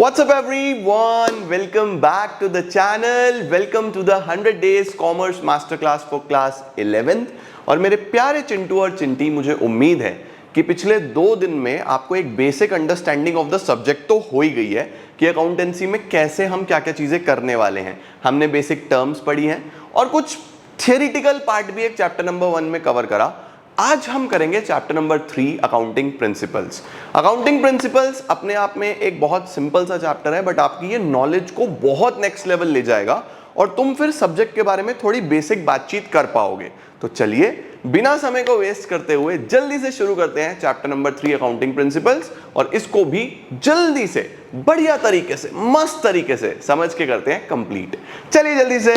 What's up everyone? Welcome back to the channel. Welcome to the 100 days Commerce Masterclass for class 11th. और मेरे प्यारे चिंटू और चिंटी, मुझे उम्मीद है कि पिछले 2 दिन में आपको एक basic understanding of the subject तो हो ही गई है कि अकाउंटेंसी में कैसे हम क्या क्या चीजें करने वाले हैं। हमने बेसिक टर्म्स पढ़ी हैं और कुछ थियरिटिकल पार्ट भी एक चैप्टर नंबर 1 में कवर करा। आज हम करेंगे chapter number 3 accounting principles. Accounting principles अपने आप में एक बहुत सिंपल सा चैप्टर है, बट आपकी ये नॉलेज को बहुत नेक्स्ट लेवल ले जाएगा और तुम फिर सब्जेक्ट के बारे में थोड़ी बेसिक बातचीत कर पाओगे। तो चलिए बिना समय को वेस्ट करते हुए जल्दी से शुरू करते हैं चैप्टर नंबर 3 अकाउंटिंग प्रिंसिपल्स, और इसको भी जल्दी से बढ़िया तरीके से मस्त तरीके से समझ के करते हैं कंप्लीट। चलिए जल्दी से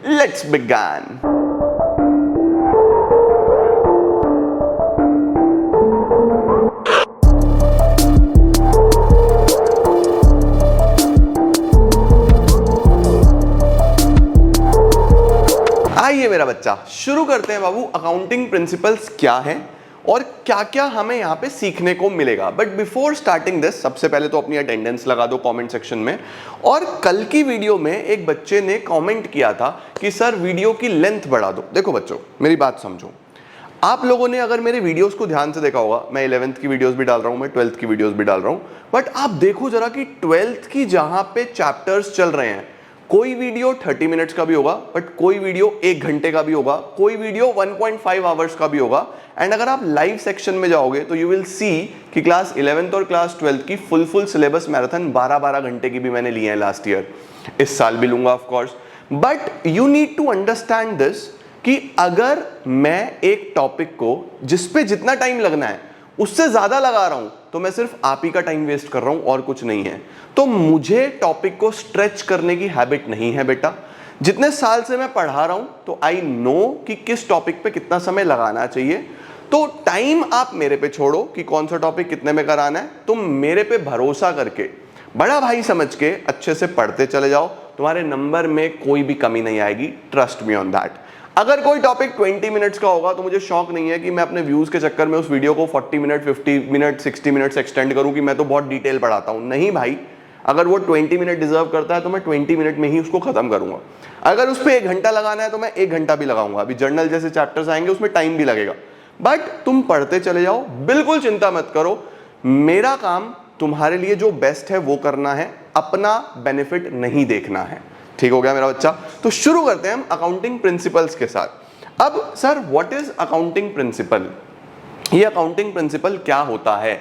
लेट्स बिगिन। आइए मेरा बच्चा, शुरू करते हैं बाबू। अकाउंटिंग प्रिंसिपल्स क्या हैं और क्या क्या हमें यहाँ पे सीखने को मिलेगा। बट बिफोर स्टार्टिंग दिस, सबसे पहले तो अपनी अटेंडेंस लगा दो कमेंट सेक्शन में। और कल की वीडियो में एक बच्चे ने कमेंट किया था कि सर वीडियो की लेंथ बढ़ा दो। देखो बच्चों, मेरी बात समझो। आप लोगों ने अगर मेरे वीडियोस को ध्यान से देखा होगा, मैं 11th की वीडियोस भी डाल रहा हूँ, मैं 12th की वीडियोस भी डाल रहा हूँ, बट आप देखो जरा कि 12th की जहाँ पे चैप्टर्स चल रहे हैं, कोई वीडियो 30 मिनट्स का भी होगा, बट कोई वीडियो 1 घंटे का भी होगा, कोई वीडियो 1.5 आवर्स का भी होगा। एंड अगर आप लाइव सेक्शन में जाओगे तो यू विल सी कि क्लास 11th और क्लास 12th की फुल सिलेबस मैराथन 12-12 घंटे की भी मैंने ली है लास्ट ईयर, इस साल भी लूंगा of course. But you need to understand this कि अगर मैं एक टॉपिक को जिस पे जितना टाइम लगना है उससे ज्यादा लगा रहा हूं तो मैं सिर्फ आप ही का टाइम वेस्ट कर रहा हूं और कुछ नहीं है। तो मुझे टॉपिक को स्ट्रेच करने की हैबिट नहीं है बेटा। जितने साल से मैं पढ़ा रहा हूं तो आई नो कि किस टॉपिक पे कितना समय लगाना चाहिए। तो टाइम आप मेरे पे छोड़ो कि कौन सा टॉपिक कितने में कराना है। तुम मेरे पे भरोसा करके, बड़ा भाई समझ के अच्छे से पढ़ते चले जाओ, तुम्हारे नंबर में कोई भी कमी नहीं आएगी। Trust me on that. अगर कोई टॉपिक 20 मिनट्स का होगा तो मुझे शौक नहीं है कि मैं अपने व्यूज के चक्कर में उस वीडियो को 40 मिनट, 50 मिनट, 60 मिनट्स एक्सटेंड करूं कि मैं तो बहुत डिटेल पढ़ाता हूं। नहीं भाई, अगर वो 20 मिनट डिजर्व करता है तो मैं 20 मिनट में ही उसको खत्म करूंगा। अगर उस पर 1 घंटा लगाना है तो मैं 1 घंटा भी लगाऊंगा। अभी जर्नल जैसे चैप्टर्स आएंगे उसमें टाइम भी लगेगा, बट तुम पढ़ते चले जाओ, बिल्कुल चिंता मत करो। मेरा काम तुम्हारे लिए जो बेस्ट है वो करना है, अपना बेनिफिट नहीं देखना है। ठीक हो गया मेरा बच्चा? तो शुरू करते हैं हम अकाउंटिंग प्रिंसिपल्स के साथ। अब sir, what is accounting principle? ये अकाउंटिंग प्रिंसिपल क्या होता है?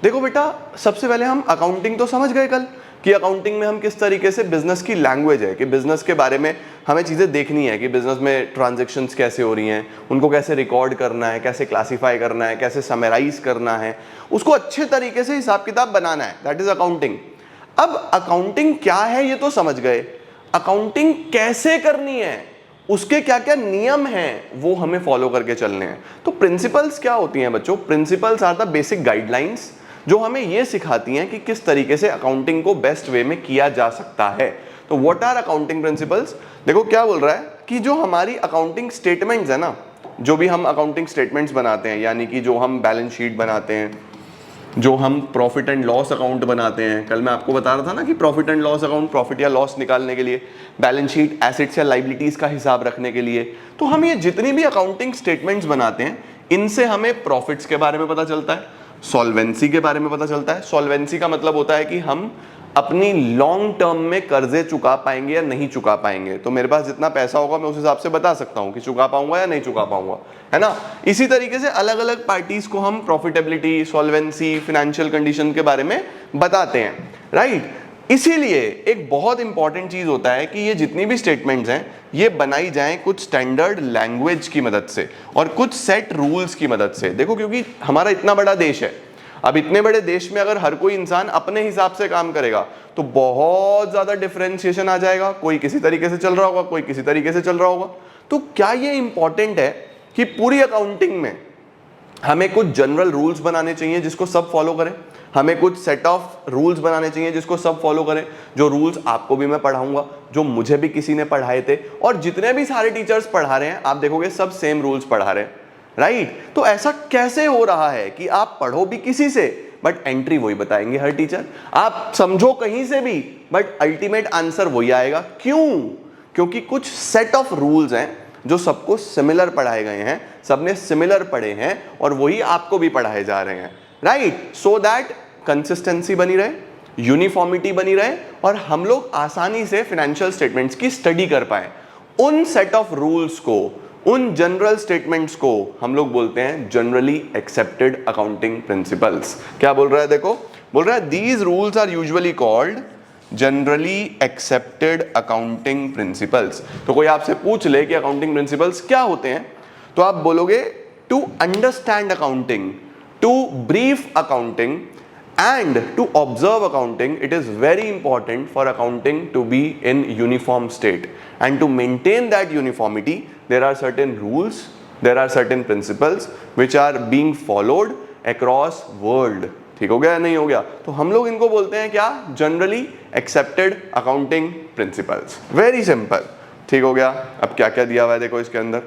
देखो बेटा, सबसे पहले हम अकाउंटिंग तो समझ गए कल कि अकाउंटिंग में हम किस तरीके से बिजनेस की लैंग्वेज है कि बिजनेस के बारे में हमें चीजें देखनी है कि बिजनेस में ट्रांजैक्शंस कैसे हो रही हैं, उनको कैसे रिकॉर्ड करना है, कैसे क्लासिफाई करना है, कैसे समराइज करना है, उसको अच्छे तरीके से हिसाब किताब बनाना है। That is accounting. अब अकाउंटिंग क्या है ये तो समझ गए, अकाउंटिंग कैसे करनी है, उसके क्या क्या नियम हैं वो हमें फॉलो करके चलने हैं। तो प्रिंसिपल्स क्या होती हैं बच्चों? Principles are the basic guidelines जो हमें ये सिखाती हैं कि किस तरीके से अकाउंटिंग को बेस्ट वे में किया जा सकता है। तो व्हाट आर अकाउंटिंग प्रिंसिपल्स? देखो क्या बोल रहा है कि जो हमारी अकाउंटिंग स्टेटमेंट्स है ना, जो भी हम अकाउंटिंग स्टेटमेंट्स बनाते हैं, यानी कि जो हम बैलेंस शीट बनाते हैं, जो हम प्रॉफिट एंड लॉस अकाउंट बनाते हैं, कल मैं आपको बता रहा था ना कि profit and loss account profit या लॉस निकालने के लिए, बैलेंस शीट एसेट्स या लायबिलिटीज का हिसाब रखने के लिए। तो हम ये जितनी भी अकाउंटिंग स्टेटमेंट्स बनाते हैं, इनसे हमें प्रॉफिट्स के बारे में पता चलता है, सॉल्वेंसी के बारे में पता चलता है। सॉल्वेंसी का मतलब होता है कि हम अपनी लॉन्ग टर्म में कर्जे चुका पाएंगे या नहीं चुका पाएंगे। तो मेरे पास जितना पैसा होगा मैं उस हिसाब से बता सकता हूं कि चुका पाऊंगा या नहीं चुका पाऊंगा, है ना। इसी तरीके से अलग अलग पार्टीज को हम प्रॉफिटेबिलिटी, सॉल्वेंसी, फाइनेंशियल कंडीशन के बारे में बताते हैं, राइट। इसीलिए एक बहुत इंपॉर्टेंट चीज होता है कि ये जितनी भी स्टेटमेंट्स हैं ये बनाई जाएं कुछ स्टैंडर्ड लैंग्वेज की मदद से और कुछ सेट रूल्स की मदद से। देखो, क्योंकि हमारा इतना बड़ा देश है, अब इतने बड़े देश में अगर हर कोई इंसान अपने हिसाब से काम करेगा तो बहुत ज्यादा डिफरेंशिएशन आ जाएगा। कोई किसी तरीके से चल रहा होगा, कोई किसी तरीके से चल रहा होगा। तो क्या ये इंपॉर्टेंट है कि पूरी अकाउंटिंग में हमें कुछ जनरल रूल्स बनाने चाहिए जिसको सब फॉलो करें, हमें कुछ सेट ऑफ रूल्स बनाने चाहिए जिसको सब फॉलो करें। जो रूल्स आपको भी मैं पढ़ाऊंगा, जो मुझे भी किसी ने पढ़ाए थे, और जितने भी सारे टीचर्स पढ़ा रहे हैं आप देखोगे सब सेम रूल्स पढ़ा रहे हैं, राइट। तो ऐसा कैसे हो रहा है कि आप पढ़ो भी किसी से बट एंट्री वही बताएंगे हर टीचर। आप समझो कहीं से भी बट अल्टीमेट आंसर वही आएगा। क्यों? क्योंकि कुछ सेट ऑफ रूल्स हैं जो सबको सिमिलर पढ़ाए गए हैं, सबने सिमिलर पढ़े हैं और वही आपको भी पढ़ाए जा रहे हैं, राइट? सो दैट कंसिस्टेंसी बनी रहे, यूनिफॉर्मिटी बनी रहे और हम लोग आसानी से फाइनेंशियल स्टेटमेंट्स की स्टडी कर पाए। उन सेट ऑफ रूल्स को, उन जनरल स्टेटमेंट्स को हम लोग बोलते हैं जनरली एक्सेप्टेड अकाउंटिंग प्रिंसिपल्स। क्या बोल रहा है? देखो, बोल रहा है these rules are usually called generally accepted accounting principles. तो कोई आपसे पूछ ले कि अकाउंटिंग प्रिंसिपल्स क्या होते हैं, तो आप बोलोगे to understand accounting, to brief accounting and to observe accounting, it is very important for accounting to be in uniform state, and to maintain that uniformity there are certain rules, there are certain principles which are being followed across world। ठीक हो गया या नहीं हो गया? तो हम लोग इनको बोलते हैं क्या? Generally accepted accounting principles. Very simple. ठीक हो गया? अब क्या क्या दिया हुआ है देखो इसके अंदर।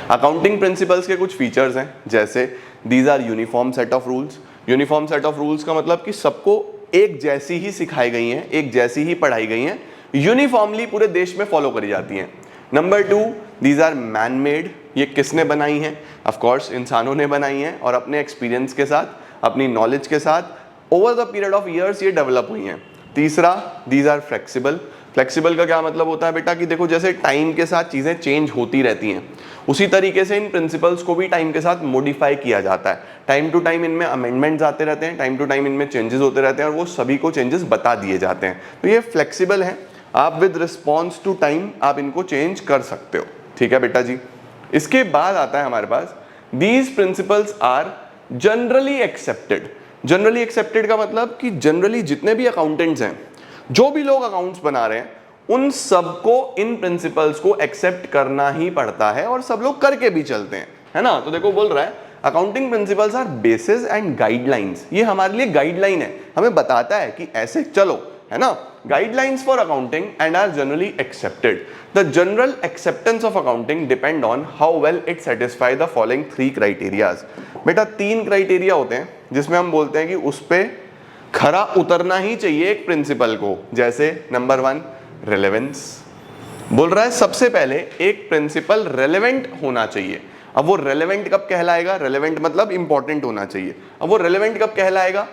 अकाउंटिंग प्रिंसिपल्स के कुछ फीचर्स हैं, जैसे these are uniform set of rules. Uniform set of rules का मतलब कि सबको एक जैसी ही सिखाई गई हैं, एक जैसी ही पढ़ाई गई हैं, यूनिफॉर्मली पूरे देश में फॉलो करी जाती हैं। Number 2, these are man made. ये किसने बनाई हैं? ऑफ कोर्स इंसानों ने बनाई हैं और अपने एक्सपीरियंस के साथ, अपनी नॉलेज के साथ over the period of years ये डेवलप हुई हैं। तीसरा, दीज आर फ्लेक्सिबल। फ्लेक्सिबल का क्या मतलब होता है बेटा कि देखो जैसे टाइम के साथ चीज़ें चेंज होती रहती हैं, उसी तरीके से इन प्रिंसिपल्स को भी टाइम के साथ मॉडिफाई किया जाता है। टाइम टू टाइम इनमें अमेंडमेंट्स आते रहते हैं, टाइम टू टाइम इनमें चेंजेस होते रहते हैं और वो सभी को चेंजेस बता दिए जाते हैं। तो ये फ्लेक्सिबल है, आप विद रिस्पॉन्स टू टाइम आप इनको चेंज कर सकते हो। ठीक है बेटा जी। इसके बाद आता है हमारे पास these principles are generally accepted. Generally accepted का मतलब कि जनरली जितने भी अकाउंटेंट्स हैं, जो भी लोग अकाउंट्स बना रहे हैं, उन सबको इन प्रिंसिपल्स को एक्सेप्ट करना ही पड़ता है और सब लोग करके भी चलते हैं, है ना? तो देखो बोल रहा है accounting principles are basis and guidelines. ये हमारे लिए गाइडलाइन है, हमें बताता है कि ऐसे चलो, है ना? Guidelines for accounting and are generally accepted. The general acceptance of accounting depend on how well it satisfy the following 3 criterias. बेटा 3 क्राइटेरिया होते हैं जिसमें हम बोलते हैं कि उस पे खरा उतरना ही चाहिए एक प्रिंसिपल को। जैसे नंबर 1, रेलेवेंस। बोल रहा है सबसे पहले एक प्रिंसिपल रेलेवेंट होना चाहिए। अब वो रेलेवेंट कब कहलाएगा? रेलेवेंट मतलब इंपॉर्टेंट होना चाहिए। अब वो रेलेवेंट कब कहलाएगा?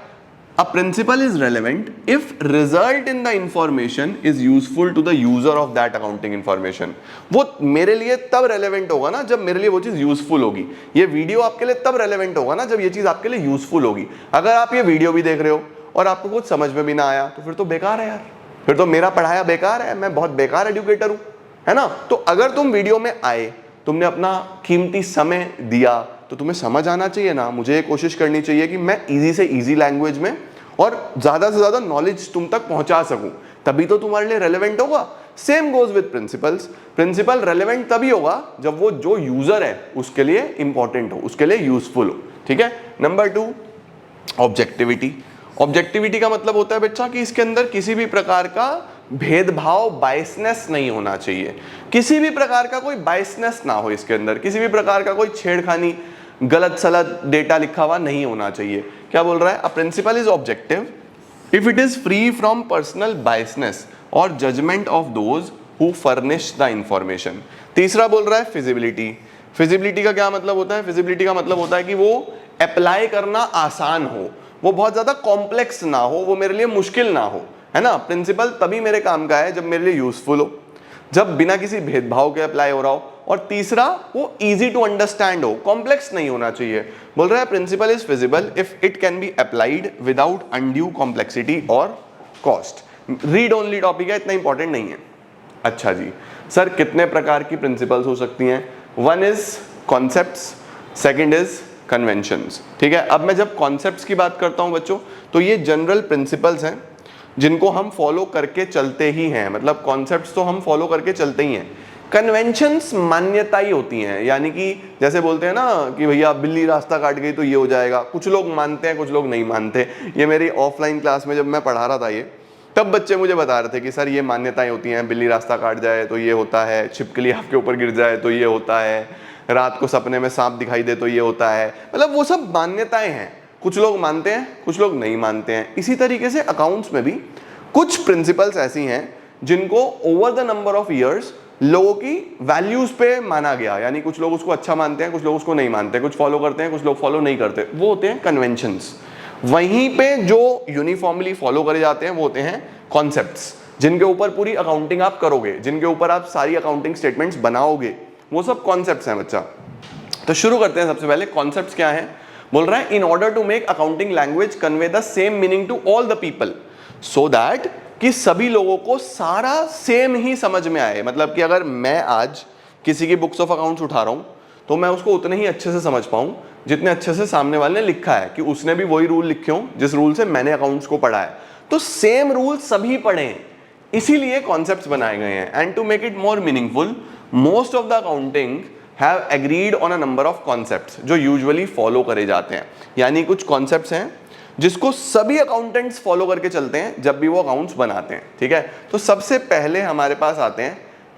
A principle is relevant if result in the information is useful to the user of that accounting information. वो मेरे लिए तब रेलेवेंट होगा ना जब मेरे लिए वो चीज यूजफुल होगी। ये वीडियो आपके लिए तब रेलेवेंट होगा ना जब ये चीज आपके लिए यूजफुल होगी। अगर आप ये वीडियो भी देख रहे हो और आपको कुछ समझ में भी ना आया तो फिर तो बेकार है यार, फिर तो मेरा पढ़ाया बेकार है, मैं बहुत बेकार एजुकेटर हूं, है ना? तो अगर तुम वीडियो में आए, तुमने अपना कीमती समय दिया, तो तुम्हें समझ आना चाहिए ना। मुझे ये कोशिश करनी चाहिए कि मैं इजी से इजी लैंग्वेज में और ज्यादा से ज्यादा नॉलेज तुम तक पहुंचा सकूं, तभी तो तुम्हारे लिए रेलेवेंट होगा। Same goes with principles. Principle relevant तभी होगा जब वो जो यूजर है उसके लिए इंपॉर्टेंट हो, उसके लिए यूजफुल हो। ठीक है। Number 2, objectivity. ऑब्जेक्टिविटी का मतलब होता है बच्चा कि इसके अंदर किसी भी प्रकार का भेदभाव, बायसनेस नहीं होना चाहिए। किसी भी प्रकार का कोई बायसनेस ना हो इसके अंदर, किसी भी प्रकार का कोई छेड़खानी, गलत सलत डेटा लिखा हुआ नहीं होना चाहिए। क्या बोल रहा है? A principle is objective if it is free from personal biasness और judgement of those who furnish the information. तीसरा बोल रहा है फिजिबिलिटी। फिजिबिलिटी का क्या मतलब होता है? फिजिबिलिटी का मतलब होता है कि वो अप्लाई करना आसान हो, वो बहुत ज्यादा कॉम्प्लेक्स ना हो, वो मेरे लिए मुश्किल ना हो, है ना? प्रिंसिपल तभी मेरे काम का है जब मेरे लिए यूजफुल हो, जब बिना किसी भेदभाव के अप्लाई हो रहा हो, और तीसरा वो इजी टू अंडरस्टैंड हो, कॉम्प्लेक्स नहीं होना चाहिए। बोल रहा है principle is feasible if it can be applied without undue complexity और कॉस्ट। रीड ओनली टॉपिक है, इतना इंपॉर्टेंट नहीं है। अच्छा जी सर, कितने प्रकार की प्रिंसिपल्स हो सकती हैं? 1 इज कॉन्सेप्ट्स, 2 इज कन्वेंशंस। ठीक है। अब मैं जब कॉन्सेप्ट्स की बात करता हूं बच्चों, तो ये जनरल प्रिंसिपल्स हैं जिनको हम फॉलो करके चलते ही हैं, मतलब कॉन्सेप्ट्स तो हम फॉलो करके चलते ही हैं। कन्वेंशंस मान्यता ही होती हैं, यानी कि जैसे बोलते हैं ना कि भैया बिल्ली रास्ता काट गई तो ये हो जाएगा। कुछ लोग मानते हैं, कुछ लोग नहीं मानते। ये मेरी ऑफलाइन क्लास में जब मैं पढ़ा रहा था ये, तब बच्चे मुझे बता रहे थे कि सर ये मान्यताएं होती हैं, बिल्ली रास्ता काट जाए तो ये होता है, छिपकली आपके ऊपर गिर जाए तो ये होता है, रात को सपने में सांप दिखाई दे तो ये होता है। मतलब वो सब मान्यताएं हैं। कुछ लोग मानते हैं, कुछ लोग नहीं मानते हैं। इसी तरीके से अकाउंट्स में भी कुछ प्रिंसिपल्स ऐसी हैं जिनको over the number of years लोगों की वैल्यूज पे माना गया, यानी कुछ लोग उसको अच्छा मानते हैं, कुछ लोग उसको नहीं मानते, कुछ फॉलो करते हैं, कुछ लोग फॉलो नहीं करते, वो होते हैं कन्वेंशंस। वहीं पे जो यूनिफॉर्मली फॉलो करे जाते हैं वो होते हैं कॉन्सेप्ट्स, जिनके ऊपर पूरी अकाउंटिंग आप करोगे, जिनके ऊपर आप सारी अकाउंटिंग स्टेटमेंट्स बनाओगे, वो सब कॉन्सेप्ट्स हैं बच्चा। तो शुरू करते हैं। सबसे पहले कॉन्सेप्ट्स क्या है, बोल रहा है in order to make accounting language convey the same meaning to all the people so that कि सभी लोगों को सारा सेम ही समझ में आए। मतलब कि अगर मैं आज किसी की बुक्स ऑफ अकाउंट्स उठा रहा हूं तो मैं उसको उतने ही अच्छे से समझ पाऊं जितने अच्छे से सामने वाले ने लिखा है, कि उसने भी वही रूल लिखे हों जिस रूल से मैंने अकाउंट्स को पढ़ा है, तो सेम रूल सभी पढ़ें, इसीलिए कॉन्सेप्ट्स बनाए गए हैं। And to make it more meaningful most of the accounting have agreed on a number of concepts जो यूजुअली फॉलो करे जाते हैं। यानी कुछ कॉन्सेप्ट्स हैं जिसको सभी अकाउंटेंट्स फॉलो करके चलते हैं जब भी वो अकाउंट्स बनाते हैं, ठीक है। तो सबसे पहले हमारे पास आते हैं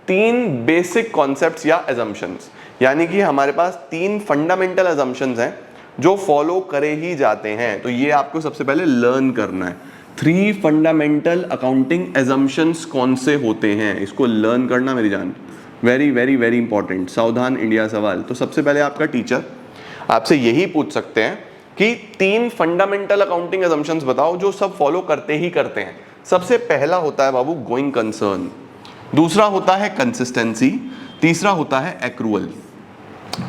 3 बेसिक कॉन्सेप्ट्स या अजम्पशंस, यानी कि हमारे पास 3 फंडामेंटल अजम्पशंस हैं जो फॉलो करे ही जाते हैं। तो ये आपको सबसे पहले लर्न करना है। 3 फंडामेंटल अकाउंटिंग अजम्पशंस कौन से होते हैं, इसको लर्न करना मेरी जान, वेरी वेरी वेरी इंपॉर्टेंट। सावधान इंडिया सवाल। तो सबसे पहले आपका टीचर आपसे यही पूछ सकते हैं कि 3 फंडामेंटल अकाउंटिंग अजम्पशंस बताओ जो सब फॉलो करते ही करते हैं। सबसे पहला होता है बाबू गोइंग कंसर्न, दूसरा होता है कंसिस्टेंसी, तीसरा होता है एक्रूअल।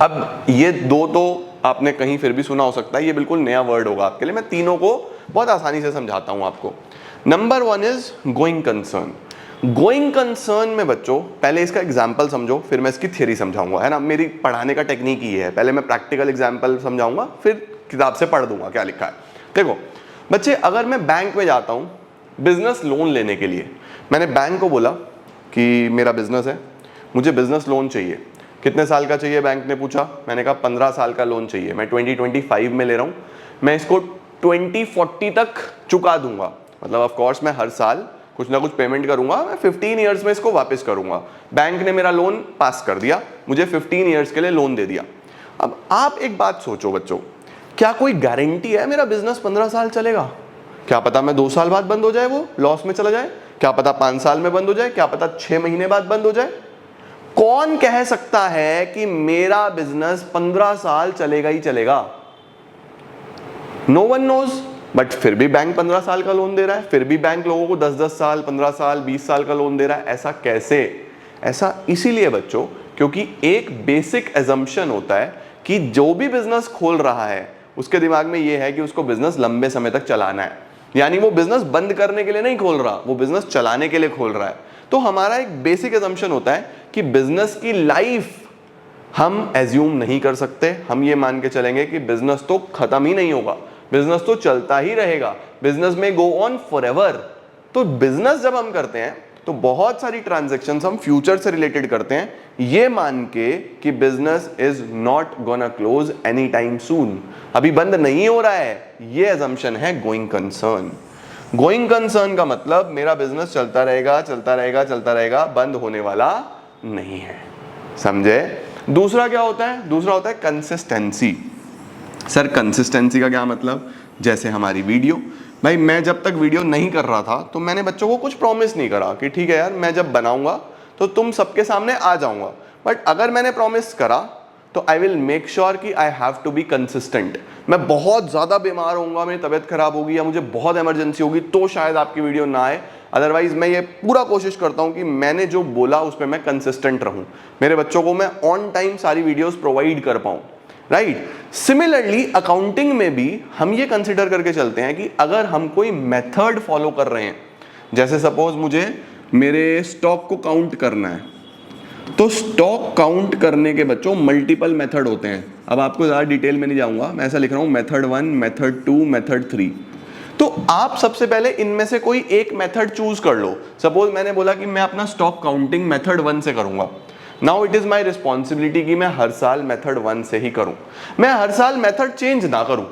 अब ये दो तो आपने कहीं फिर भी सुना हो सकता है, ये बिल्कुल नया वर्ड होगा आपके लिए। मैं तीनों को बहुत आसानी से समझाता हूं आपको। Number 1 is going concern. Going concern में बच्चों पहले इसका एग्जाम्पल समझो, फिर मैं इसकी थियरी समझाऊंगा, है ना। मेरी पढ़ाने का टेक्निक ये है, पहले मैं प्रैक्टिकल एग्जाम्पल समझाऊंगा, फिर किताब से पढ़ दूंगा क्या लिखा है। देखो बच्चे, अगर मैं बैंक में जाता हूं बिजनेस लोन लेने के लिए, मैंने बैंक को बोला कि मेरा बिजनेस है, मुझे बिजनेस लोन चाहिए। कितने साल का चाहिए बैंक ने पूछा, मैंने कहा 15 साल का लोन चाहिए, मैं 2025 में ले रहा हूं, मैं इसको 2040 तक चुका दूंगा। मतलब ऑफ कोर्स मैं हर साल कुछ ना कुछ पेमेंट करूंगा, मैं 15 ईयर्स में इसको वापस करूंगा। बैंक ने मेरा लोन पास कर दिया, मुझे 15 ईयर्स के लिए लोन दे दिया। अब आप एक बात सोचो बच्चों, क्या कोई गारंटी है मेरा बिजनेस 15 साल चलेगा? क्या पता मैं 2 साल बाद बंद हो जाए, वो लॉस में चला जाए, क्या पता 5 साल में बंद हो जाए, क्या पता 6 महीने बाद बंद हो जाए। कौन कह सकता है कि मेरा बिजनेस 15 साल चलेगा ही चलेगा? No one knows. बट फिर भी बैंक 15 साल का लोन दे रहा है, फिर भी बैंक लोगों को 10-10 साल, 15 साल, 20 साल का लोन दे रहा है। ऐसा कैसे? ऐसा इसीलिए बच्चों क्योंकि एक बेसिक एजम्पशन होता है कि जो भी बिजनेस खोल रहा है उसके दिमाग में यह है कि उसको बिजनेस लंबे समय तक चलाना है। यानी वो बिजनेस बंद करने के लिए नहीं खोल रहा, वो बिजनेस चलाने के लिए खोल रहा है। तो हमारा एक बेसिक एजम्पशन होता है कि बिजनेस की लाइफ हम एज्यूम नहीं कर सकते। हम ये मान के चलेंगे कि बिजनेस तो खत्म ही नहीं होगा, बिजनेस तो चलता ही रहेगा, बिजनेस में गो ऑन फॉरएवर। तो बिजनेस जब हम करते हैं तो बहुत सारी ट्रांजैक्शंस हम फ्यूचर से रिलेटेड करते हैं, ये मान के कि business is not gonna close any time soon, अभी बंद नहीं हो रहा है। ये अजम्पशन है गोइंग कंसर्न। गोइंग कंसर्न का मतलब मेरा बिजनेस चलता रहेगा, चलता रहेगा, चलता रहेगा, बंद होने वाला नहीं है। समझे? दूसरा क्या होता है? दूसरा होता है कंसिस्टेंसी। सर कंसिस्टेंसी का क्या मतलब? जैसे हमारी वीडियो, भाई मैं जब तक वीडियो नहीं कर रहा था तो मैंने बच्चों को कुछ प्रॉमिस नहीं करा कि ठीक है यार मैं जब बनाऊंगा तो तुम सबके सामने आ जाऊंगा। बट अगर मैंने प्रॉमिस करा तो आई विल मेक श्योर कि I have to be consistent. मैं बहुत ज़्यादा बीमार होऊंगा, मेरी तबीयत खराब होगी या मुझे बहुत इमरजेंसी होगी तो शायद आपकी वीडियो ना आए, अदरवाइज मैं ये पूरा कोशिश करता हूँ कि मैंने जो बोला उस पर मैं कंसिस्टेंट रहूँ, मेरे बच्चों को मैं ऑन टाइम सारी वीडियोस प्रोवाइड कर पाऊँ। राइट? सिमिलरली अकाउंटिंग में भी हम ये कंसिडर करके चलते हैं कि अगर हम कोई मेथड फॉलो कर रहे हैं, जैसे सपोज मुझे मेरे स्टॉक को काउंट करना है, तो स्टॉक काउंट करने के बच्चों मल्टीपल मेथड होते हैं। अब आपको ज़्यादा डिटेल में नहीं जाऊंगा, मैं ऐसा लिख रहा हूँ मेथड 1, मेथड 2, मेथड 3। तो आप सबसे पहले इनमें से कोई एक मेथड चूज कर लो। सपोज मैंने बोला कि मैं अपना स्टॉक काउंटिंग मेथड 1 से करूंगा। Now it is my responsibility कि मैं हर साल मेथड 1 से ही करूं, मैं हर साल मेथड चेंज ना करूं।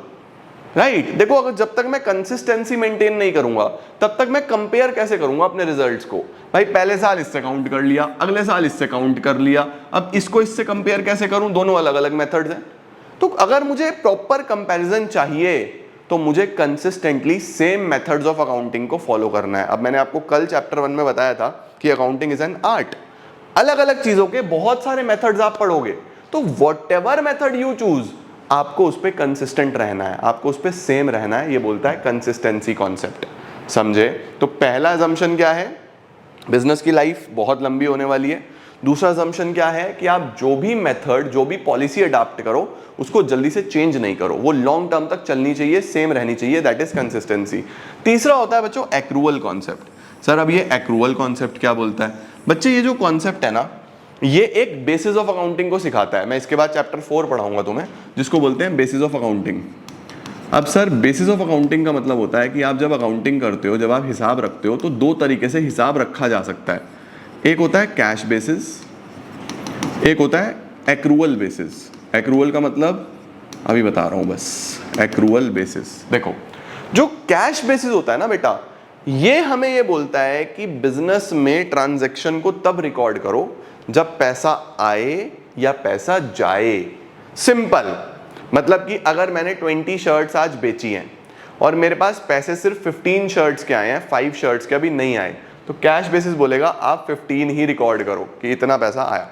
राइट? देखो अगर जब तक मैं कंसिस्टेंसी मेंटेन नहीं करूंगा तब तक मैं कंपेयर कैसे करूंगा अपने रिजल्ट्स को? भाई पहले साल इससे काउंट कर लिया, अगले साल इससे काउंट कर लिया, अब इसको इससे कंपेयर कैसे करूं? दोनों अलग अलग मेथड्स हैं। तो अगर मुझे प्रॉपर कंपैरिजन चाहिए तो मुझे consistently same methods of accounting को फॉलो करना है। अब मैंने आपको कल चैप्टर 1 में बताया था कि अकाउंटिंग इज एन आर्ट। अलग अलग चीजों के बहुत सारे मेथड्स आप पढ़ोगे, तो व्हाटएवर मेथड यू चूज, आपको उस पर कंसिस्टेंट रहना है, आपको उस पर सेम रहना है। ये बोलता है कंसिस्टेंसी कॉन्सेप्ट। समझे? तो पहला असम्पशन क्या है? बिजनेस की लाइफ बहुत लंबी होने वाली है। दूसरा असम्पशन क्या है कि आप जो भी मेथड, जो भी पॉलिसी अडॉप्ट करो, उसको जल्दी से चेंज नहीं करो, वो लॉन्ग टर्म तक चलनी चाहिए, सेम रहनी चाहिए, दैट इज कंसिस्टेंसी। तीसरा होता है बच्चों एक्रूअल कॉन्सेप्ट। सर अब ये एक्रूअल कॉन्सेप्ट क्या बोलता है? बच्चे ये जो कॉन्सेप्ट है ना, ये एक बेसिस ऑफ अकाउंटिंग को सिखाता है। मैं इसके बाद चैप्टर 4 पढ़ाऊंगा तुम्हें, जिसको बोलते हैं बेसिस ऑफ अकाउंटिंग। अब सर बेसिस ऑफ अकाउंटिंग का मतलब होता है कि आप जब अकाउंटिंग करते हो, जब आप हिसाब रखते हो, तो दो तरीके से हिसाब रखा जा सकता है। एक होता है कैश बेसिस, एक होता है एक्रूअल बेसिस। एक्रूअल का मतलब अभी बता रहा हूं बस। एक्रूअल बेसिस देखो, जो कैश बेसिस होता है ना बेटा, ये हमें ये बोलता है कि बिजनेस में ट्रांजैक्शन को तब रिकॉर्ड करो जब पैसा आए या पैसा जाए। सिंपल मतलब कि अगर मैंने 20 शर्ट्स आज बेची हैं और मेरे पास पैसे सिर्फ 15 शर्ट्स के आए हैं, 5 शर्ट्स के अभी नहीं आए, तो कैश बेसिस बोलेगा आप 15 ही रिकॉर्ड करो कि इतना पैसा आया।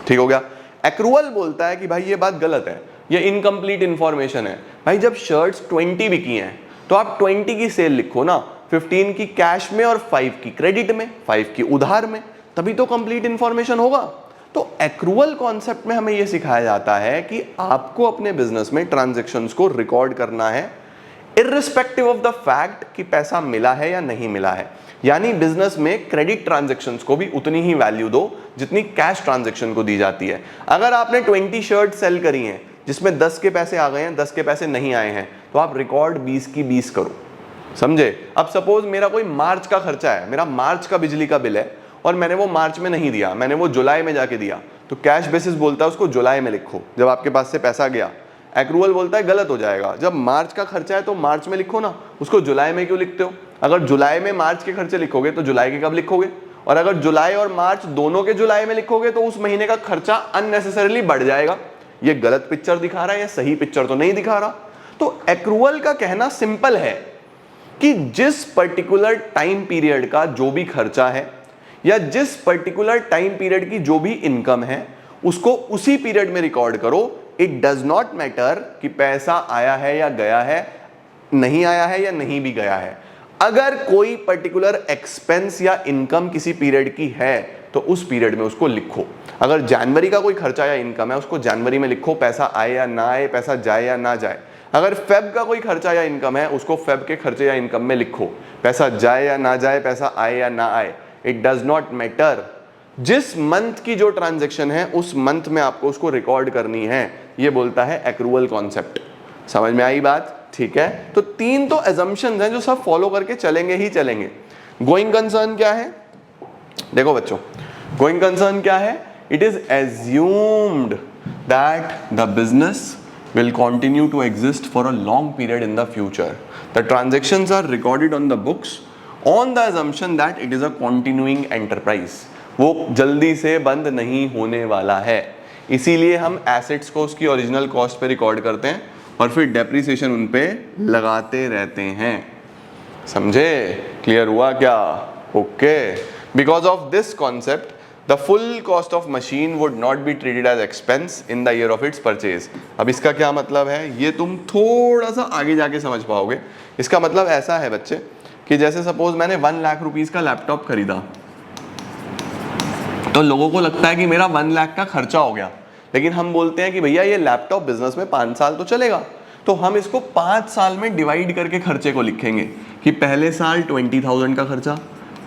ठीक हो गया? एक्रूअल बोलता है कि भाई ये बात गलत है, ये इनकम्प्लीट इंफॉर्मेशन है। भाई जब शर्ट्स 20 बिकी हैं तो आप 20 की सेल लिखो ना, 15 की कैश में और 5 की क्रेडिट में, 5 की उधार में, तभी तो कंप्लीट इंफॉर्मेशन होगा। तो एक्रूअल कॉन्सेप्ट में हमें यह सिखाया जाता है कि आपको अपने बिजनेस में ट्रांजैक्शंस को रिकॉर्ड करना है इर्रिस्पेक्टिव ऑफ द फैक्ट कि पैसा मिला है या नहीं मिला है। यानी बिजनेस में क्रेडिट ट्रांजैक्शंस को भी उतनी ही वैल्यू दो जितनी कैश ट्रांजैक्शन को दी जाती है। अगर आपने 20 शर्ट सेल करी हैं जिसमें 10 के पैसे आ गए हैं, 10 के पैसे नहीं आए हैं, तो आप रिकॉर्ड 20 की 20 करो। समझे? अब सपोज मेरा कोई मार्च का खर्चा है, मेरा मार्च का बिजली का बिल है और मैंने वो मार्च में नहीं दिया, मैंने वो जुलाई में जाके दिया, तो कैश बेसिस बोलता है उसको जुलाई में लिखो जब आपके पास से पैसा गया। एक्रूअल बोलता है गलत हो जाएगा, जब मार्च का खर्चा है तो मार्च में लिखो ना, उसको जुलाई में क्यों लिखते हो? अगर जुलाई में मार्च के खर्चे लिखोगे तो जुलाई के कब लिखोगे? और अगर जुलाई और मार्च दोनों के जुलाई में लिखोगे तो उस महीने का खर्चा अननेसेसरीली बढ़ जाएगा। ये गलत पिक्चर दिखा रहा है या सही पिक्चर तो नहीं दिखा रहा। तो एक्रूअल का कहना सिंपल है कि जिस पर्टिकुलर टाइम पीरियड का जो भी खर्चा है या जिस पर्टिकुलर टाइम पीरियड की जो भी इनकम है, उसको उसी पीरियड में रिकॉर्ड करो। इट डज नॉट मैटर कि पैसा आया है या गया है, नहीं आया है या नहीं भी गया है। अगर कोई पर्टिकुलर एक्सपेंस या इनकम किसी पीरियड की है तो उस पीरियड में उसको लिखो। अगर जनवरी का कोई खर्चा या इनकम है, उसको जनवरी में लिखो, पैसा आए या ना आए, पैसा जाए या ना जाए। अगर फेब का कोई खर्चा या इनकम है, उसको फेब के खर्चे या इनकम में लिखो, पैसा जाए या ना जाए, पैसा आए या ना आए, इट डज नॉट मैटर। जिस मंथ की जो ट्रांजैक्शन है उस मंथ में आपको उसको रिकॉर्ड करनी है। ये बोलता है एक्रूअल कॉन्सेप्ट। समझ में आई बात? ठीक है, तो 3 तो assumptions हैं जो सब फॉलो करके चलेंगे ही चलेंगे। गोइंग कंसर्न क्या है? देखो बच्चों, गोइंग कंसर्न क्या है? It is assumed that the business will continue to exist for a long period in the future. The transactions are recorded on the books on the assumption that it is a continuing enterprise. वो जल्दी से बंद नहीं होने वाला है, इसीलिए हम एसेट्स को उसकी ओरिजिनल कॉस्ट पे रिकॉर्ड करते हैं और फिर डेप्रिसिएशन उन पे लगाते रहते हैं। समझे? क्लियर हुआ क्या? Okay. Because of this concept the full cost of machine would not be treated as expense in the year of its purchase. अब इसका क्या मतलब है, ये तुम थोड़ा सा आगे जाके समझ पाओगे। इसका मतलब ऐसा है बच्चे कि जैसे सपोज मैंने 1 लाख रुपीस का लैपटॉप खरीदा, तो लोगों को लगता है कि मेरा 1 लाख का खर्चा हो गया, लेकिन हम बोलते हैं कि भैया ये लैपटॉप बिजनेस में 5 साल तो चलेगा, तो हम इसको 5 साल में डिवाइड करके खर्चे को लिखेंगे कि पहले साल 20,000 का खर्चा,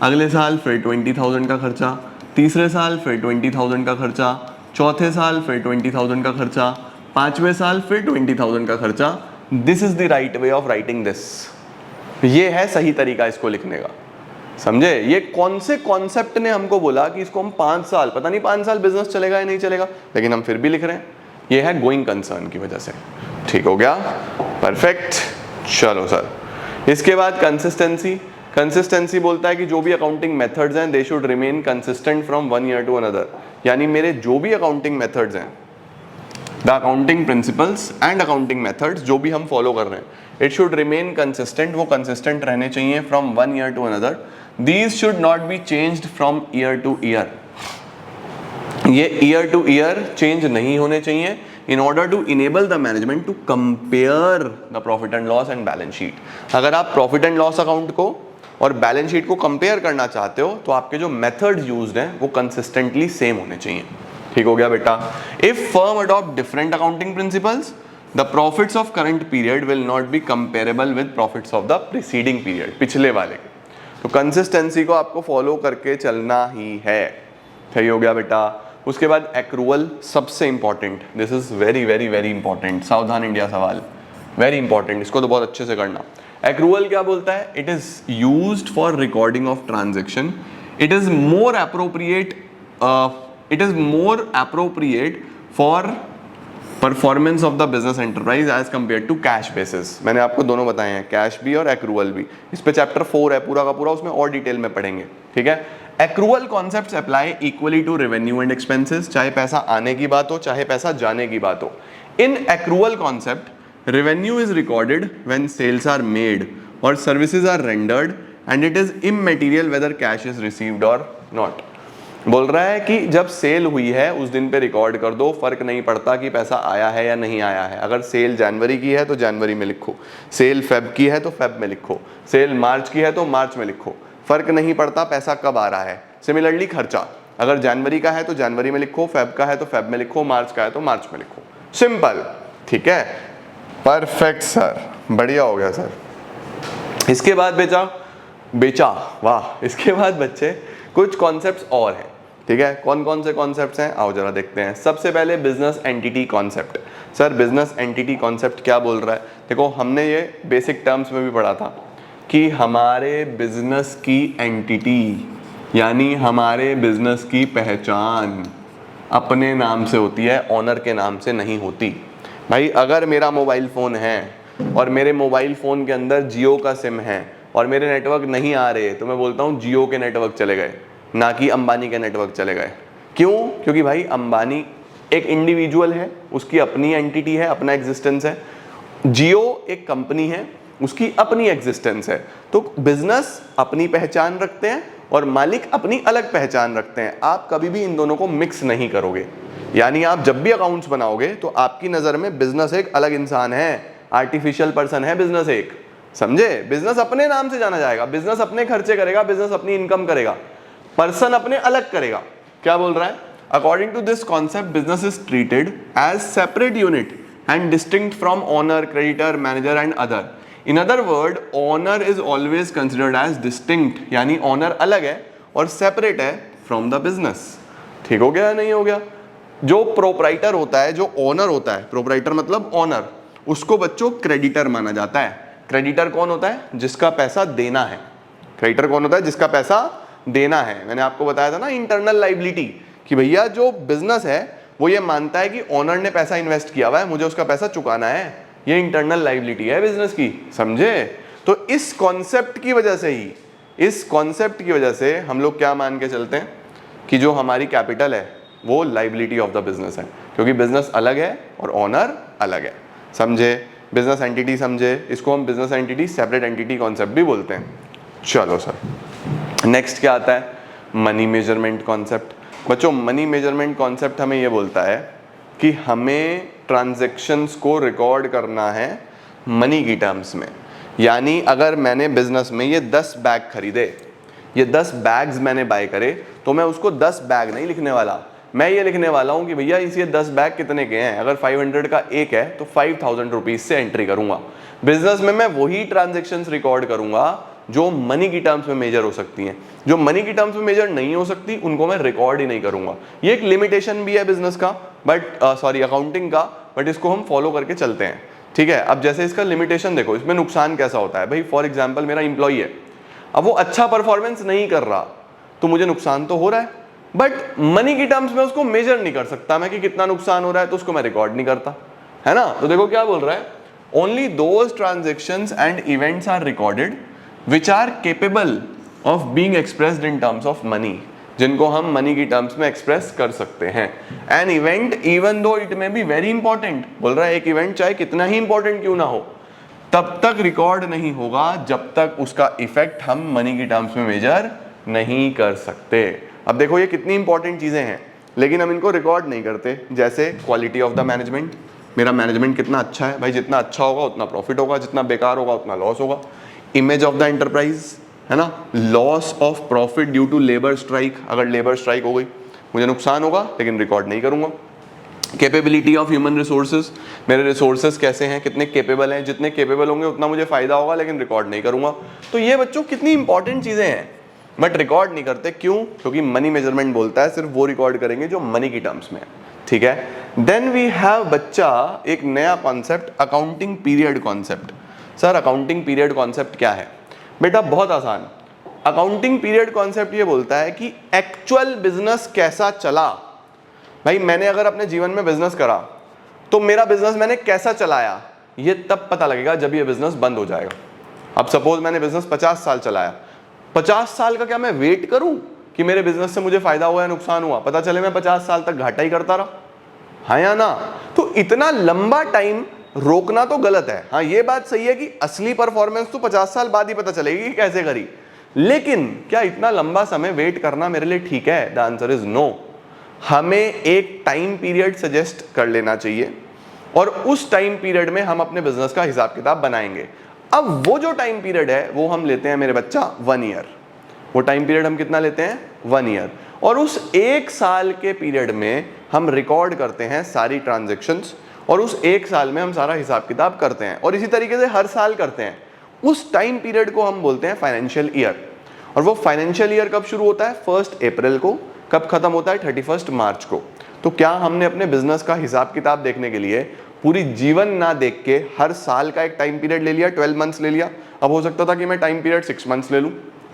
अगले साल फिर 20,000 का खर्चा, तीसरे साल फिर 20,000 का खर्चा, चौथे साल फिर 20,000 का खर्चा, 5वें साल फिर 20,000 का खर्चा। This is the right way of writing this. ये है सही तरीका इसको लिखने का। समझे? ये कौन से कॉन्सेप्ट ने हमको बोला कि इसको हम 5 साल, पता नहीं 5 साल बिजनेस चलेगा या नहीं चलेगा, लेकिन हम फिर भी लिख रहे हैं। ये है गोइंग कंसर्न की वजह से। ठीक हो गया? परफेक्ट। चलो सर, इसके बाद कंसिस्टेंसी। कंसिस्टेंसी बोलता है कि जो भी अकाउंटिंग मेथड्स हैं they should remain consistent from 1 year to another. यानी मेरे जो भी अकाउंटिंग मेथड्स हैं the accounting principles and accounting methods जो भी हम फॉलो कर रहे हैं, इट शुड रिमेन कंसिस्टेंट, वो कंसिस्टेंट रहने चाहिए from one year to another. These should not be changed from year to year. ये ईयर टू ईयर चेंज नहीं होने चाहिए in order to enable the management to compare the profit and loss and balance sheet. अगर आप profit and loss account को और balance sheet को compare करना चाहते हो तो आपके जो मेथड्स यूज्ड हैं वो कंसिस्टेंटली सेम होने चाहिए. ठीक हो गया बेटा. If firm adopt different accounting principles, the profits of current period will not be comparable with profits of the preceding period, पिछले वाले के. तो कंसिस्टेंसी को आपको फॉलो करके चलना ही है. सही हो गया बेटा. उसके बाद एक्रूअल सबसे important, this is very very very important. सावधान इंडिया सवाल, वेरी इंपॉर्टेंट, इसको तो बहुत अच्छे से करना. एक्रूअल क्या बोलता है? It is used for recording of transaction. It is more appropriate for performance of the business enterprise as compare to cash basis. मैंने आपको दोनों बताए हैं, कैश भी और एक्रूअल भी. इस पे चैप्टर 4 है पूरा का पूरा, उसमें और डिटेल में पढ़ेंगे. ठीक है. Accrual concepts apply equally to revenue and expenses, चाहे पैसा आने की बात हो चाहे पैसा जाने की बात हो. In accrual concept revenue is recorded when sales are made or services are rendered and it is immaterial whether cash is received or not. बोल रहा है कि जब सेल हुई है उस दिन पे रिकॉर्ड कर दो, फर्क नहीं पड़ता कि पैसा आया है या नहीं आया है. अगर सेल जनवरी की है तो जनवरी में लिखो, सेल फेब की है तो फेब में लिखो, सेल मार्च की है तो मार्च में लिखो, फर्क नहीं पड़ता पैसा कब आ रहा है. सिमिलरली खर्चा, अगर जनवरी का है तो जनवरी में लिखो, फेब का है तो फेब में लिखो, मार्च का है तो मार्च में लिखो. सिंपल. ठीक है. परफेक्ट सर, बढ़िया हो गया सर. इसके बाद बेचा वाह. इसके बाद बच्चे कुछ कॉन्सेप्ट्स और हैं. ठीक है. कौन कौन से कॉन्सेप्ट्स हैं आओ जरा देखते हैं. सबसे पहले business entity concept. Sir business entity concept क्या बोल रहा है? देखो हमने ये बेसिक टर्म्स में भी पढ़ा था कि हमारे बिजनेस की एंटिटी यानी हमारे बिजनेस की पहचान अपने नाम से होती है, ऑनर के नाम से नहीं होती. भाई अगर मेरा मोबाइल फ़ोन है और मेरे मोबाइल फ़ोन के अंदर जियो का सिम है और मेरे नेटवर्क नहीं आ रहे तो मैं बोलता हूँ जियो के नेटवर्क चले गए, ना कि अंबानी के नेटवर्क चले गए. क्यों? क्योंकि भाई अंबानी एक इंडिविजुअल है, उसकी अपनी एंटिटी है, अपना एग्जिस्टेंस है. जियो एक कंपनी है, उसकी अपनी एग्जिस्टेंस है. तो बिजनेस अपनी पहचान रखते हैं और मालिक अपनी अलग पहचान रखते हैं. आप कभी भी इन दोनों को मिक्स नहीं करोगे. यानी आप जब भी अकाउंट्स बनाओगे तो आपकी नज़र में बिजनेस एक अलग इंसान है, आर्टिफिशियल पर्सन है बिजनेस एक. समझे? बिजनेस अपने नाम से जाना जाएगा, बिजनेस अपने खर्चे करेगा, बिजनेस अपनी इनकम करेगा, पर्सन अपने अलग करेगा. क्या बोल रहा है? According to this concept business is treated as separate unit and distinct from owner, creditor, manager and other. In other word owner is always considered as distinct, यानी ओनर अलग है और सेपरेट है फ्रॉम द बिजनेस. ठीक हो गया या नहीं हो गया? जो प्रोप्राइटर होता है, जो ओनर होता है, प्रोप्राइटर मतलब ओनर, उसको बच्चों क्रेडिटर माना जाता है. क्रेडिटर कौन होता है? जिसका पैसा देना है. क्रेडिटर कौन होता है? जिसका पैसा देना है. मैंने आपको बताया था ना इंटरनल लाइबिलिटी, कि भैया जो बिजनेस है वो ये मानता है कि ओनर ने पैसा इन्वेस्ट किया हुआ है, मुझे उसका पैसा चुकाना है. ये इंटरनल लाइबिलिटी है बिजनेस की. समझे? तो इस कॉन्सेप्ट की वजह से ही, इस कॉन्सेप्ट की वजह से हम लोग क्या मान के चलते हैं कि जो हमारी कैपिटल है वो लाइबिलिटी ऑफ द बिजनेस है, क्योंकि बिजनेस अलग है और ओनर अलग है. समझे? बिजनेस एंटिटी समझे? इसको हम business entity separate entity concept भी बोलते हैं. चलो सर, नेक्स्ट क्या आता है? Money measurement concept. बच्चों मनी मेजरमेंट कॉन्सेप्ट हमें ये बोलता है कि हमें ट्रांजैक्शंस को रिकॉर्ड करना है मनी की टर्म्स में. यानी अगर मैंने बिजनेस में ये 10 बैग खरीदे, ये 10 बैग्स मैंने बाय करे, तो मैं उसको 10 बैग नहीं लिखने वाला. मैं ये लिखने वाला हूँ कि भैया इस ये 10 बैग कितने के हैं. अगर 500 का एक है तो 5000 रुपीज से एंट्री करूंगा. बिजनेस में मैं वही ट्रांजेक्शन्स रिकॉर्ड करूंगा जो मनी की टर्म्स में मेजर हो सकती हैं. जो मनी की टर्म्स में मेजर नहीं हो सकती उनको मैं रिकॉर्ड ही नहीं करूंगा. ये एक लिमिटेशन भी है बिजनेस का, बट अकाउंटिंग का, बट इसको हम फॉलो करके चलते हैं. ठीक है. अब जैसे इसका लिमिटेशन देखो, इसमें नुकसान कैसा होता है. भाई फॉर एग्जाम्पल मेरा इंप्लॉई है, अब वो अच्छा परफॉर्मेंस नहीं कर रहा तो मुझे नुकसान तो हो रहा है, बट मनी की टर्म्स में उसको मेजर नहीं कर सकता मैं कि कितना नुकसान हो रहा है, तो उसको मैं रिकॉर्ड नहीं करता, है ना. तो देखो क्या बोल रहा है, only those transactions and events are recorded which are capable of being expressed in terms of money. जिनको हम मनी की टर्म्स में एक्सप्रेस कर सकते हैं। An event even though it may be very important, बोल रहा है एक इवेंट चाहे कितना ही इंपॉर्टेंट क्यों ना हो, तब तक रिकॉर्ड नहीं होगा जब तक उसका इफेक्ट हम मनी की टर्म्स में मेजर नहीं कर सकते। अब देखो ये कितनी इंपॉर्टेंट चीजें हैं, लेकिन हम इनको रिकॉर्ड नहीं करते। जैसे क्वालिटी ऑफ द मैनेजमेंट, मेरा मैनेजमेंट कितना अच्छा है, भाई जितना अच्छा होगा उतना प्रॉफिट होगा, जितना बेकार होगा उतना लॉस होगा। इमेज ऑफ द एंटरप्राइज, है ना, loss of profit due to labour strike, अगर लेबर स्ट्राइक हो गई मुझे नुकसान होगा लेकिन रिकॉर्ड नहीं करूंगा। कैपेबिलिटी ऑफ ह्यूमन रिसोर्सेज, मेरे रिसोर्सेज कैसे हैं, कितने कैपेबल हैं, जितने कैपेबल होंगे उतना मुझे फायदा होगा लेकिन रिकॉर्ड नहीं करूंगा। तो ये बच्चों कितनी इंपॉर्टेंट चीजें हैं, बट रिकॉर्ड नहीं करते। क्यों? क्योंकि मनी मेजरमेंट बोलता है सिर्फ वो रिकॉर्ड करेंगे जो मनी की टर्म्स में है, ठीक है। देन वी हैव बच्चा एक नया concept, accounting period concept. Sir accounting period concept क्या है? बेटा बहुत आसान, अकाउंटिंग पीरियड कॉन्सेप्ट ये बोलता है कि एक्चुअल बिजनेस कैसा चला। भाई मैंने अगर अपने जीवन में बिजनेस करा तो मेरा बिजनेस मैंने कैसा चलाया ये तब पता लगेगा जब ये बिजनेस बंद हो जाएगा। अब सपोज मैंने बिजनेस 50 साल चलाया, 50 साल का क्या मैं वेट करूं कि मेरे बिजनेस से मुझे फायदा हुआ या नुकसान हुआ, पता चले मैं 50 साल तक घाटा ही करता रहा, हाँ या ना? तो इतना लंबा टाइम रोकना तो गलत है। हाँ ये बात सही है कि असली परफॉर्मेंस तो 50 साल बाद ही पता चलेगी कि कैसे करी, लेकिन क्या इतना लंबा समय वेट करना मेरे लिए ठीक है? The answer is no. हमें एक टाइम पीरियड सजेस्ट कर लेना चाहिए और उस टाइम पीरियड में हम अपने बिजनेस का हिसाब किताब बनाएंगे। अब वो जो टाइम पीरियड है वो हम लेते हैं मेरे बच्चा 1 ईयर। वो टाइम पीरियड हम कितना लेते हैं? 1 ईयर। और उस 1 साल के पीरियड में हम रिकॉर्ड करते हैं सारी ट्रांजैक्शंस और उस 1 साल में हम सारा हिसाब किताब करते हैं और इसी तरीके से हर साल करते हैं। उस टाइम पीरियड को हम बोलते हैं फाइनेंशियल ईयर। और वो फाइनेंशियल ईयर कब शुरू होता है? 1 अप्रैल को। कब खत्म होता है? 31 मार्च को। तो क्या हमने अपने बिजनेस का हिसाब किताब देखने के लिए पूरी जीवन ना देख के हर साल का एक टाइम पीरियड ले लिया, 12 मंथ्स ले लिया? अब हो सकता था कि मैं टाइम पीरियड 6 मंथ्स ले लूं,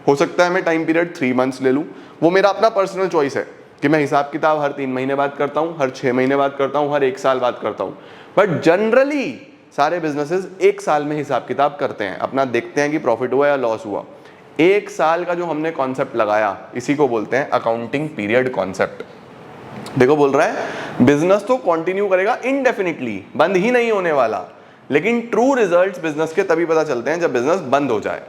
हो सकता है मैं टाइम पीरियड 3 मंथ्स ले लूं। वो मेरा अपना पर्सनल चॉइस है कि मैं हिसाब किताब हर 3 महीने बाद करता हूं, हर 6 महीने बाद करता हूं, हर 1 साल बाद करता हूं। बट जनरली सारे बिजनेसेस 1 साल में हिसाब किताब करते हैं, अपना देखते हैं कि प्रॉफिट हुआ या लॉस हुआ। 1 साल का जो हमने कॉन्सेप्ट लगाया इसी को बोलते हैं अकाउंटिंग पीरियड कॉन्सेप्ट। देखो बोल रहा है बिजनेस तो कंटिन्यू करेगा इनडेफिनिटली, बंद ही नहीं होने वाला, लेकिन ट्रू रिजल्ट्स बिजनेस के तभी पता चलते हैं जब बिजनेस बंद हो जाए।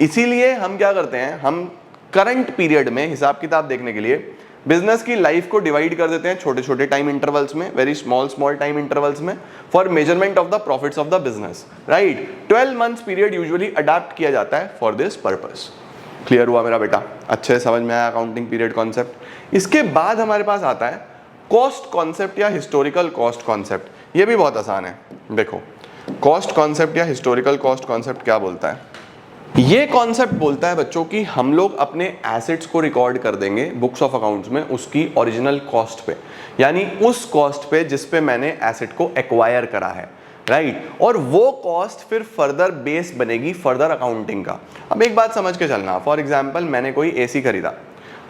इसीलिए हम क्या करते हैं, हम करंट पीरियड में हिसाब किताब देखने के लिए बिजनेस की लाइफ को डिवाइड कर देते हैं छोटे छोटे टाइम इंटरवल्स में, वेरी स्मॉल टाइम इंटरवल्स में, for measurement of the profits of the business, right. 12 months period usually adopt किया जाता है फॉर दिस पर्पस। क्लियर हुआ मेरा बेटा? अच्छे से समझ में आया अकाउंटिंग पीरियड कॉन्सेप्ट। इसके बाद हमारे पास आता है कॉस्ट कॉन्सेप्ट या हिस्टोरिकल कॉस्ट कॉन्सेप्ट। ये भी बहुत आसान है। देखो कॉस्ट कॉन्सेप्ट या हिस्टोरिकल कॉस्ट कॉन्सेप्ट क्या बोलता है? ये कॉन्सेप्ट बोलता है बच्चों कि हम लोग अपने एसेट्स को रिकॉर्ड कर देंगे बुक्स ऑफ अकाउंट्स में उसकी ओरिजिनल कॉस्ट पे, यानी उस कॉस्ट पे जिस पे मैंने एसेट को एक्वायर करा है, राइट। और वो कॉस्ट फिर फर्दर बेस बनेगी फर्दर अकाउंटिंग का। अब एक बात समझ के चलना, फॉर एग्जाम्पल मैंने कोई एसी खरीदा,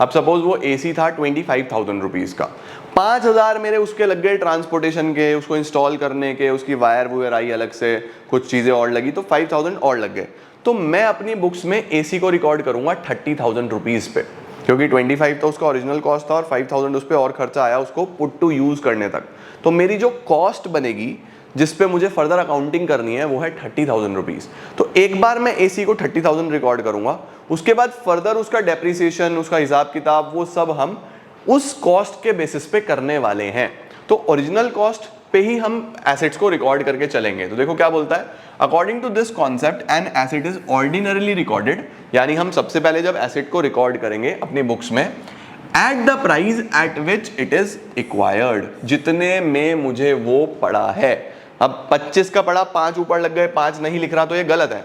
अब सपोज वो एसी था 25,000 रुपीज़ का, 5,000 मेरे उसके लग गए ट्रांसपोर्टेशन के, उसको इंस्टॉल करने के, उसकी वायर वुयर आई अलग से, कुछ चीज़ें और लगी, तो 5,000 और लग गए। तो मैं अपनी बुक्स में एसी को रिकॉर्ड करूंगा 30,000 रुपीज़ पे, क्योंकि 25 तो उसका ओरिजिनल कॉस्ट था और 5,000 उस पर और खर्चा आया उसको पुट टू यूज़ करने तक। तो मेरी जो कॉस्ट बनेगी जिस पे मुझे फर्दर अकाउंटिंग करनी है वो है 30,000 रुपीज़। तो एक बार मैं एसी को 30,000 रिकॉर्ड करूंगा, उसके बाद फर्दर उसका डेप्रिसिएशन, उसका हिसाब किताब, वो सब हम उस कॉस्ट के बेसिस पे करने वाले हैं। तो ओरिजिनल कॉस्ट पे ही हम एसेट्स को रिकॉर्ड करके चलेंगे। तो देखो क्या बोलता है, according to this concept an asset is ordinarily recorded, यानी हम सबसे पहले जब एसेट को रिकॉर्ड करेंगे अपनी बुक्स में at the price at which it is acquired, जितने में मुझे वो पड़ा है। अब 25 का पड़ा, 5 ऊपर लग गए, 5 नहीं लिख रहा तो ये गलत है।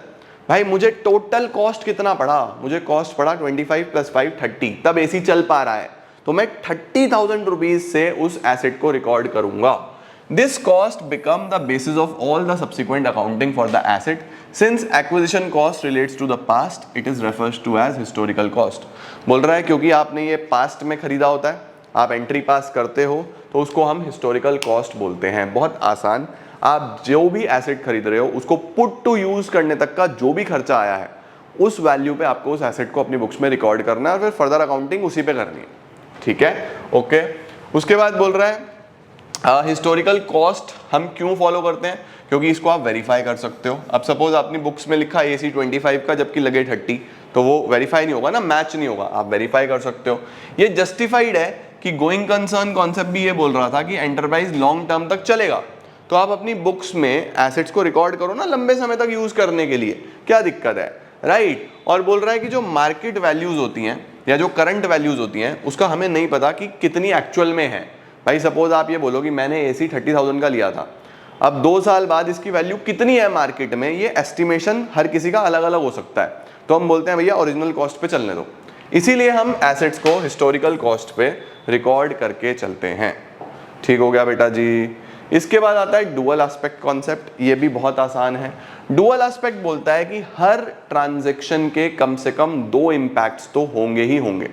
भाई मुझे टोटल कॉस्ट कितना पड़ा? मुझे कॉस्ट पड़ा 25 + 5 30, तब एसी चल पा रहा है, तो मैं 30,000 रुपीज से उस एसेट को रिकॉर्ड करूंगा। This cost become the basis of all the subsequent accounting for the asset. Since acquisition cost relates to the past, it is refers to as historical cost. बोल रहा है क्योंकि आपने ये पास्ट में खरीदा होता है, आप एंट्री पास करते हो, तो उसको हम हिस्टोरिकल कॉस्ट बोलते हैं। बहुत आसान, आप जो भी एसेट खरीद रहे हो उसको पुट टू यूज करने तक का जो भी खर्चा आया है उस वैल्यू पे आपको उस एसेट को अपनी बुक्स में रिकॉर्ड करना है और फिर फर्दर अकाउंटिंग उसी पे करनी है। ठीक है, ओके। उसके बाद बोल रहा है हिस्टोरिकल कॉस्ट हम क्यों फॉलो करते हैं, क्योंकि इसको आप वेरीफाई कर सकते हो। अब सपोज अपनी बुक्स में लिखा AC 25 का जबकि लगे 30, तो वो वेरीफाई नहीं होगा ना, मैच नहीं होगा, आप वेरीफाई कर सकते हो। ये जस्टिफाइड है कि गोइंग कंसर्न कॉन्सेप्ट भी ये बोल रहा था कि एंटरप्राइज लॉन्ग टर्म तक चलेगा, तो आप अपनी बुक्स में एसेट्स को रिकॉर्ड करो ना लंबे समय तक यूज करने के लिए, क्या दिक्कत है, राइट। और बोल रहा है कि जो मार्केट वैल्यूज होती हैं या जो करंट वैल्यूज होती हैं उसका हमें नहीं पता कि कितनी एक्चुअल में है। भाई सपोज आप ये बोलो कि मैंने AC 30,000 का लिया था, अब 2 साल बाद इसकी वैल्यू कितनी है मार्केट में, ये एस्टिमेशन हर किसी का अलग अलग हो सकता है, तो हम बोलते हैं भैया ओरिजिनल कॉस्ट पे चलने दो। इसीलिए हम एसेट्स को हिस्टोरिकल कॉस्ट पे रिकॉर्ड करके चलते हैं। ठीक हो गया बेटा जी। इसके बाद आता है डुअल एस्पेक्ट कॉन्सेप्ट, ये भी बहुत आसान है। डुअल एस्पेक्ट बोलता है कि हर ट्रांजैक्शन के कम से कम 2 इंपैक्ट्स तो होंगे ही होंगे।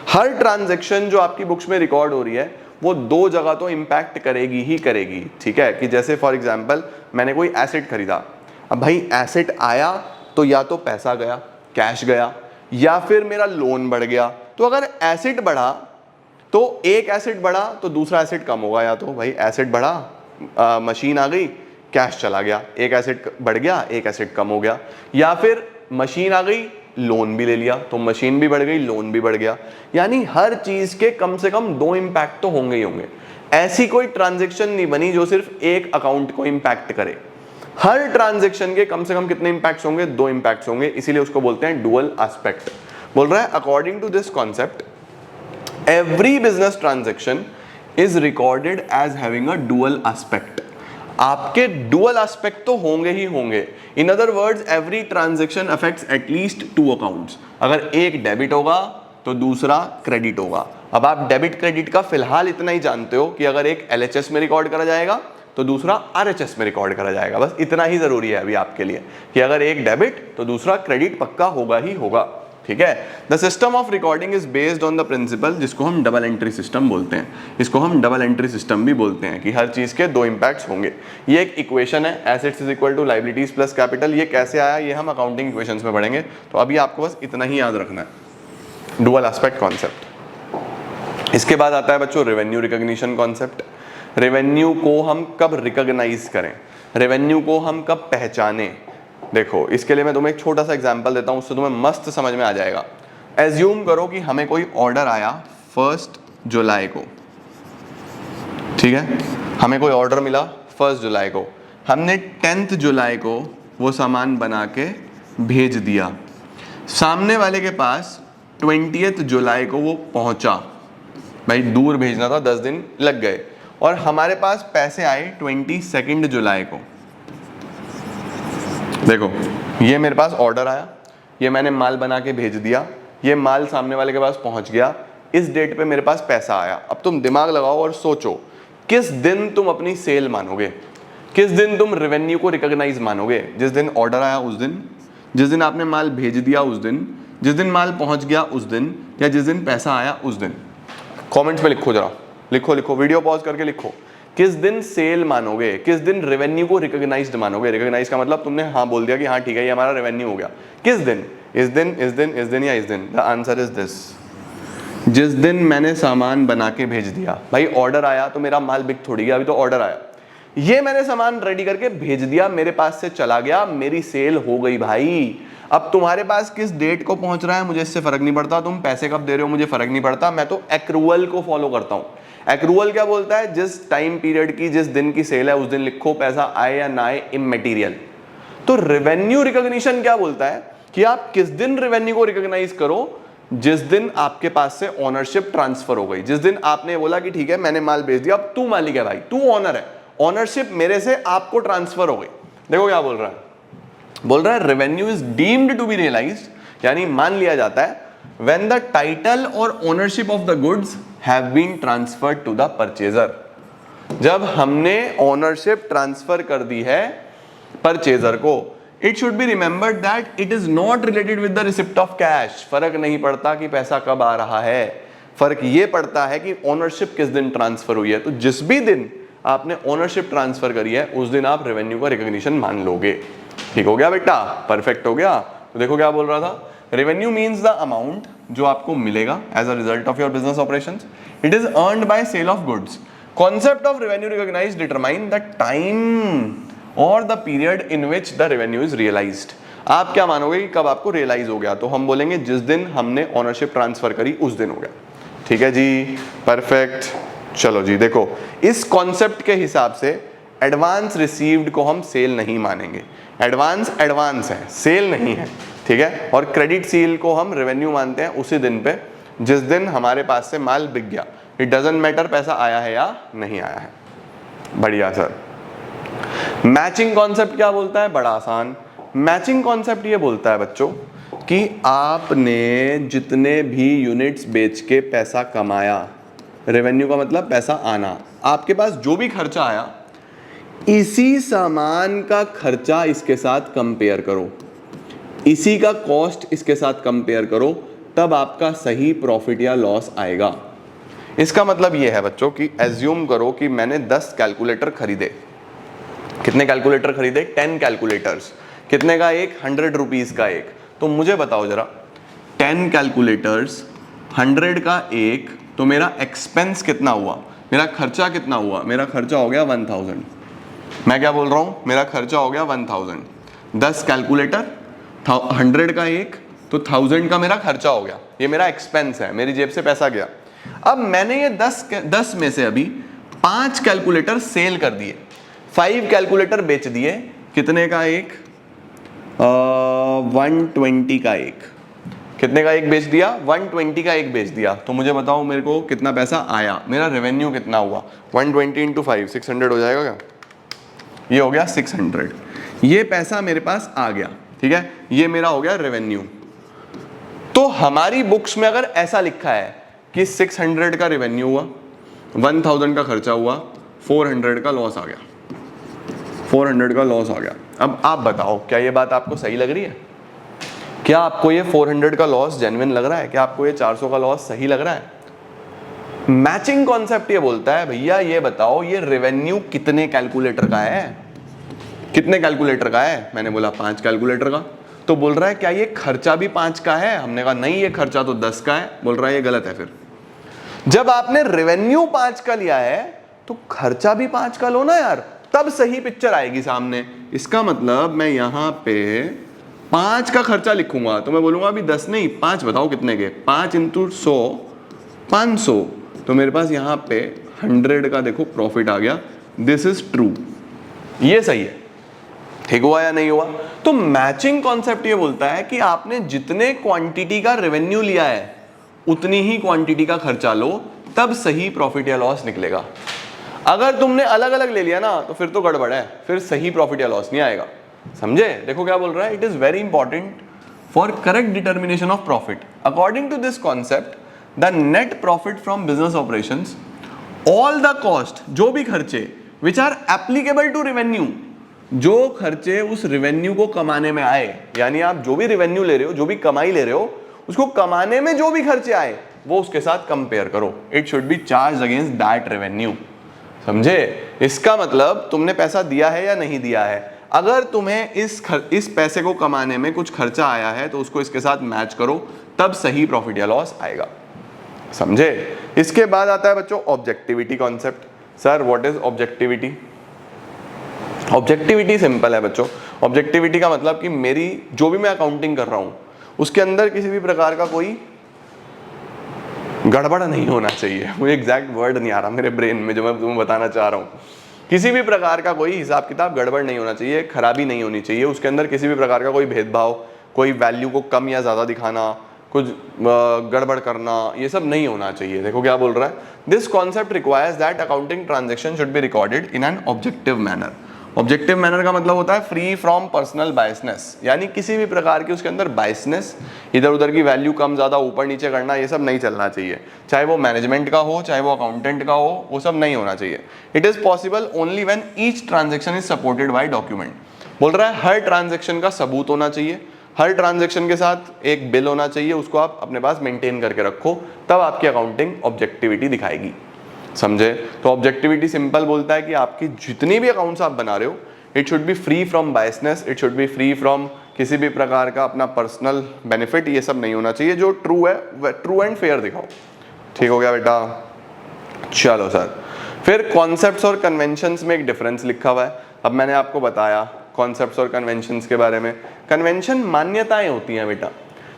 हर ट्रांजैक्शन जो आपकी बुक्स में रिकॉर्ड हो रही है वो 2 जगह तो इंपैक्ट करेगी ही करेगी, ठीक है। कि जैसे फॉर एग्जांपल मैंने कोई एसेट खरीदा, अब भाई एसेट आया तो या तो पैसा गया, कैश गया, या फिर मेरा लोन बढ़ गया। तो अगर एसेट बढ़ा तो एक एसेट बढ़ा तो दूसरा एसेट कम होगा, या तो भाई एसेट बढ़ा मशीन आ गई कैश चला गया, एक एसेट बढ़ गया एक एसेट कम हो गया, या फिर मशीन आ गई लोन भी ले लिया तो मशीन भी बढ़ गई लोन भी बढ़ गया। यानी हर चीज के कम से कम 2 इंपैक्ट तो होंगे ही होंगे। ऐसी कोई ट्रांजैक्शन नहीं बनी जो सिर्फ एक अकाउंट को इंपैक्ट करे। हर ट्रांजैक्शन के कम से कम कितने इंपैक्ट्स होंगे, 2 इंपैक्ट्स होंगे, इसीलिए उसको बोलते हैं डुअल एस्पेक्ट। बोल रहा है according to this concept every business transaction is recorded as having a dual aspect. आपके डुअल एस्पेक्ट तो होंगे ही होंगे। In other words every transaction affects at least 2 accounts. अगर एक डेबिट होगा तो दूसरा क्रेडिट होगा। अब आप डेबिट क्रेडिट का फिलहाल इतना ही जानते हो कि अगर एक LHS में रिकॉर्ड करा जाएगा तो दूसरा RHS में रिकॉर्ड करा जाएगा। बस इतना ही जरूरी है अभी आपके लिए कि अगर एक डेबिट तो दूसरा क्रेडिट पक्का होगा ही होगा, ठीक है। The system of recording is based on the principle, जिसको हम डबल एंट्री सिस्टम बोलते हैं। इसको हम डबल एंट्री सिस्टम भी बोलते हैं कि हर चीज के 2 इंपैक्ट्स होंगे। ये एक इक्वेशन है, assets is equal to liabilities plus capital. ये कैसे आया ये हम अकाउंटिंग इक्वेशंस में पढ़ेंगे, तो अभी आपको बस इतना ही याद रखना है, डुअल एस्पेक्ट कॉन्सेप्ट। इसके बाद आता है बच्चों रेवेन्यू रिकॉग्निशन कॉन्सेप्ट। रेवेन्यू को हम कब रिकॉग्नाइज करें, रेवेन्यू को हम कब पहचाने। देखो इसके लिए मैं तुम्हें एक छोटा सा एग्जांपल देता हूं, उससे तुम्हें मस्त समझ में आ जाएगा। एज्यूम करो कि हमें कोई ऑर्डर आया 1 जुलाई को, ठीक है, हमें कोई ऑर्डर मिला 1 जुलाई को, हमने 10 जुलाई को वो सामान बना के भेज दिया, सामने वाले के पास 20 जुलाई को वो पहुंचा। भाई दूर भेजना था, 10 दिन लग गए, और हमारे पास पैसे आए 22 जुलाई को। देखो ये मेरे पास ऑर्डर आया, ये मैंने माल बना के भेज दिया, ये माल सामने वाले के पास पहुंच गया, इस डेट पे मेरे पास पैसा आया। अब तुम दिमाग लगाओ और सोचो किस दिन तुम अपनी सेल मानोगे, किस दिन तुम रेवेन्यू को रिकॉग्नाइज मानोगे। जिस दिन ऑर्डर आया उस दिन, जिस दिन आपने माल भेज दिया उस दिन, जिस दिन माल पहुंच गया उस दिन, या जिस दिन पैसा आया उस दिन। कमेंट्स में लिखो जरा, लिखो लिखो, वीडियो पॉज करके लिखो किस दिन सेल मानोगे, किस दिन रेवेन्यू को रिकॉग्नाइज्ड मानोगे। रिकॉग्नाइज का मतलब तुमने हाँ बोल दिया कि हाँ ठीक है ये हमारा रेवेन्यू हो गया। किस दिन, इस दिन इस दिन इस दिन या इस दिन। द आंसर इज दिस, जिस दिन मैंने सामान बना के भेज दिया। भाई ऑर्डर आया तो मेरा माल बिक थोड़ी गया, अभी तो ऑर्डर आया, ये मैंने सामान रेडी करके भेज दिया, मेरे पास से चला गया, मेरी सेल हो गई भाई। अब तुम्हारे पास किस डेट को पहुंच रहा है मुझे इससे फर्क नहीं पड़ता, तुम पैसे कब दे रहे हो मुझे फर्क नहीं पड़ता, मैं तो एक्रूअल को फॉलो करता हूं। एक्रूअल क्या बोलता है, जिस टाइम पीरियड की जिस दिन की सेल है उस दिन लिखो, पैसा आए या ना आए इमैटेरियल। तो रेवेन्यू रिकॉग्निशन क्या बोलता है कि आप किस दिन रेवेन्यू को रिकॉग्नाइज करो, जिस दिन आपके पास से ओनरशिप ट्रांसफर हो गई, जिस दिन आपने बोला कि ठीक है मैंने माल भेज दिया, अब तू मालिक है भाई, तू ओनर है, ओनरशिप मेरे से आपको ट्रांसफर हो गई। देखो क्या बोल रहा है, बोल रहा है revenue is deemed to be realised, यानी मान लिया जाता है when the title or ownership of the goods have been transferred to the purchaser। जब हमने ओनरशिप ट्रांसफर कर दी है परचेजर को। It should be remembered that it is not related with the receipt of cash. फर्क नहीं पड़ता कि पैसा कब आ रहा है, फर्क ये पड़ता है कि ओनरशिप किस दिन ट्रांसफर हुई है। तो जिस भी दिन आपने ओनरशिप ट्रांसफर करी है उस दिन आप रेवेन्यू का रिकॉग्निशन मान लोगे। ठीक हो गया बेटा, परफेक्ट हो गया। तो देखो क्या बोल रहा था, रेवेन्यू मीन्स द अमाउंट जो आपको मिलेगा as a result of your business operations. It is earned by sale of goods. Concept of revenue recognized determine the time or the period in which the revenue is realized. आप क्या मानोगे कि कब आपको realise हो गया? तो हम बोलेंगे जिस दिन हमने ओनरशिप ट्रांसफर करी उस दिन हो गया. ठीक है जी, परफेक्ट. चलो जी, देखो इस कॉन्सेप्ट के हिसाब से एडवांस रिसीव्ड को हम सेल नहीं मानेंगे. एडवांस एडवांस है, सेल नहीं है. ठीक है, और क्रेडिट सील को हम रेवेन्यू मानते हैं उसी दिन पे जिस दिन हमारे पास से माल बिक गया. इट डजंट मैटर पैसा आया है या नहीं आया है. बढ़िया सर. मैचिंग कॉन्सेप्ट क्या बोलता है? बड़ा आसान. मैचिंग कॉन्सेप्ट ये बोलता है बच्चों कि आपने जितने भी यूनिट्स बेच के पैसा कमाया, रेवेन्यू का मतलब पैसा आना, आपके पास जो भी खर्चा आया इसी सामान का खर्चा इसके साथ कंपेयर करो, इसी का कॉस्ट इसके साथ कंपेयर करो, तब आपका सही प्रॉफिट या लॉस आएगा. इसका मतलब यह है बच्चों कि एज्यूम करो कि मैंने 10 कैलकुलेटर खरीदे. कितने कैलकुलेटर खरीदे? 10 कैलकुलेटर्स. कितने का एक? 100 रुपीज का एक. तो मुझे बताओ जरा, 10 कैलकुलेटर्स 100 का एक, तो मेरा एक्सपेंस कितना हुआ? मेरा खर्चा कितना हुआ? मेरा खर्चा हो गया 1000. मैं क्या बोल रहा हूं? मेरा खर्चा हो गया 1000. 10 कैलकुलेटर, 100 का एक, तो 1000 का मेरा खर्चा हो गया. ये मेरा एक्सपेंस है, मेरी जेब से पैसा गया. अब मैंने ये 10 में से अभी 5 कैलकुलेटर सेल कर दिए, 5 कैलकुलेटर बेच दिए. कितने का एक? 120 का एक. कितने का एक बेच दिया? 120 का एक बेच दिया. तो मुझे बताओ मेरे को कितना पैसा आया, मेरा रेवेन्यू कितना हुआ? 120 इंटू 5, 600 हो जाएगा क्या? ये हो गया 600. ये पैसा मेरे पास आ गया. ठीक है, ये मेरा हो गया रेवेन्यू. तो हमारी बुक्स में अगर ऐसा लिखा है कि 600 का रेवेन्यू हुआ, 1000 का खर्चा हुआ, 400 का लॉस आ गया, 400 का लॉस आ गया. अब आप बताओ क्या ये बात आपको सही लग रही है? क्या आपको ये 400 का लॉस जेन्युइन लग रहा है? क्या आपको ये 400 का लॉस सही लग रहा है? मैचिंग कॉन्सेप्ट ये बोलता है भैया ये बताओ ये रेवेन्यू कितने कैलकुलेटर का है? कितने कैलकुलेटर का है? मैंने बोला 5 कैलकुलेटर का. तो बोल रहा है क्या ये खर्चा भी 5 का है? हमने कहा नहीं, ये खर्चा तो 10 का है. बोल रहा है ये गलत है. फिर जब आपने रेवेन्यू 5 का लिया है तो खर्चा भी 5 का लो ना यार, तब सही पिक्चर आएगी सामने. इसका मतलब मैं यहां पे 5 का खर्चा लिखूंगा तो मैं बोलूंगा अभी 10 नहीं 5 बताओ कितने के? 5 इंटू 100 500. तो मेरे पास यहां पे 100 का देखो प्रॉफिट आ गया. This is true. ये सही है. ठीक हुआ या नहीं हुआ? तो मैचिंग कॉन्सेप्ट ये बोलता है कि आपने जितने क्वांटिटी का रेवेन्यू लिया है उतनी ही क्वांटिटी का खर्चा लो, तब सही प्रॉफिट या लॉस निकलेगा. अगर तुमने अलग अलग ले लिया ना तो फिर तो गड़बड़ है, फिर सही प्रॉफिट या लॉस नहीं आएगा. समझे? देखो क्या बोल रहा है. It is very important for correct determination of profit. According to this concept the net profit from business operations, all the cost, जो भी खर्चे which are applicable to revenue, जो खर्चे उस रेवेन्यू को कमाने में आए, यानी आप जो भी रेवेन्यू ले रहे हो, जो भी कमाई ले रहे हो, उसको कमाने में जो भी खर्चे आए वो उसके साथ कंपेयर करो. It should be charge against that revenue. समझे? इसका मतलब तुमने पैसा दिया है या नहीं दिया है. अगर तुम्हें इस पैसे को कमाने में कुछ खर्चा आया है तो उसको इसके साथ मैच करो, तब सही प्रॉफिट या लॉस आएगा. समझे? इसके बाद आता है बच्चों objectivity concept. Sir what is objectivity? Objectivity simple है बच्चों. ऑब्जेक्टिविटी का मतलब कि मेरी जो भी मैं अकाउंटिंग कर रहा हूं उसके अंदर किसी भी प्रकार का कोई गड़बड़ नहीं होना चाहिए. मुझे एग्जैक्ट वर्ड नहीं आ रहा मेरे ब्रेन में जो मैं तुम्हें बताना चाह रहा हूं. किसी भी प्रकार का कोई हिसाब किताब गड़बड़ नहीं होना चाहिए, खराबी नहीं होनी चाहिए. उसके अंदर किसी भी प्रकार का कोई भेदभाव, कोई वैल्यू को कम या ज्यादा दिखाना, कुछ गड़बड़ करना, ये सब नहीं होना चाहिए. देखो क्या बोल रहा है. This concept requires that accounting transaction should be recorded in an objective manner. Objective manner का मतलब होता है फ्री फ्रॉम पर्सनल बायसनेस, यानी किसी भी प्रकार की उसके अंदर बायसनेस, इधर उधर की वैल्यू कम ज्यादा ऊपर नीचे करना, ये सब नहीं चलना चाहिए. चाहे वो मैनेजमेंट का हो, चाहे वो अकाउंटेंट का हो, वो सब नहीं होना चाहिए. It is possible only when each transaction is supported by document. बोल रहा है हर ट्रांजैक्शन का सबूत होना चाहिए, हर ट्रांजैक्शन के साथ एक बिल होना चाहिए, उसको आप अपने पास मेंटेन करके रखो, तब आपकी अकाउंटिंग ऑब्जेक्टिविटी दिखाएगी. समझे? तो ऑब्जेक्टिविटी सिंपल बोलता है कि आपकी जितनी भी अकाउंट्स आप बना रहे हो, it should be free from biasness, it should be free from किसी भी प्रकार का अपना पर्सनल बेनिफिट, ये सब नहीं होना चाहिए। जो ट्रू है वह ट्रू एंड फेयर दिखाओ। ठीक हो गया बेटा? चलो सर, फिर कॉन्सेप्ट्स और कन्वेंशंस में एक डिफरेंस लिखा हुआ है। अब मैंने आपको बताया कॉन्सेप्ट्स और कन्वेंशंस के बारे में। कन्वेंशन मान्यताएं होती हैं बेटा।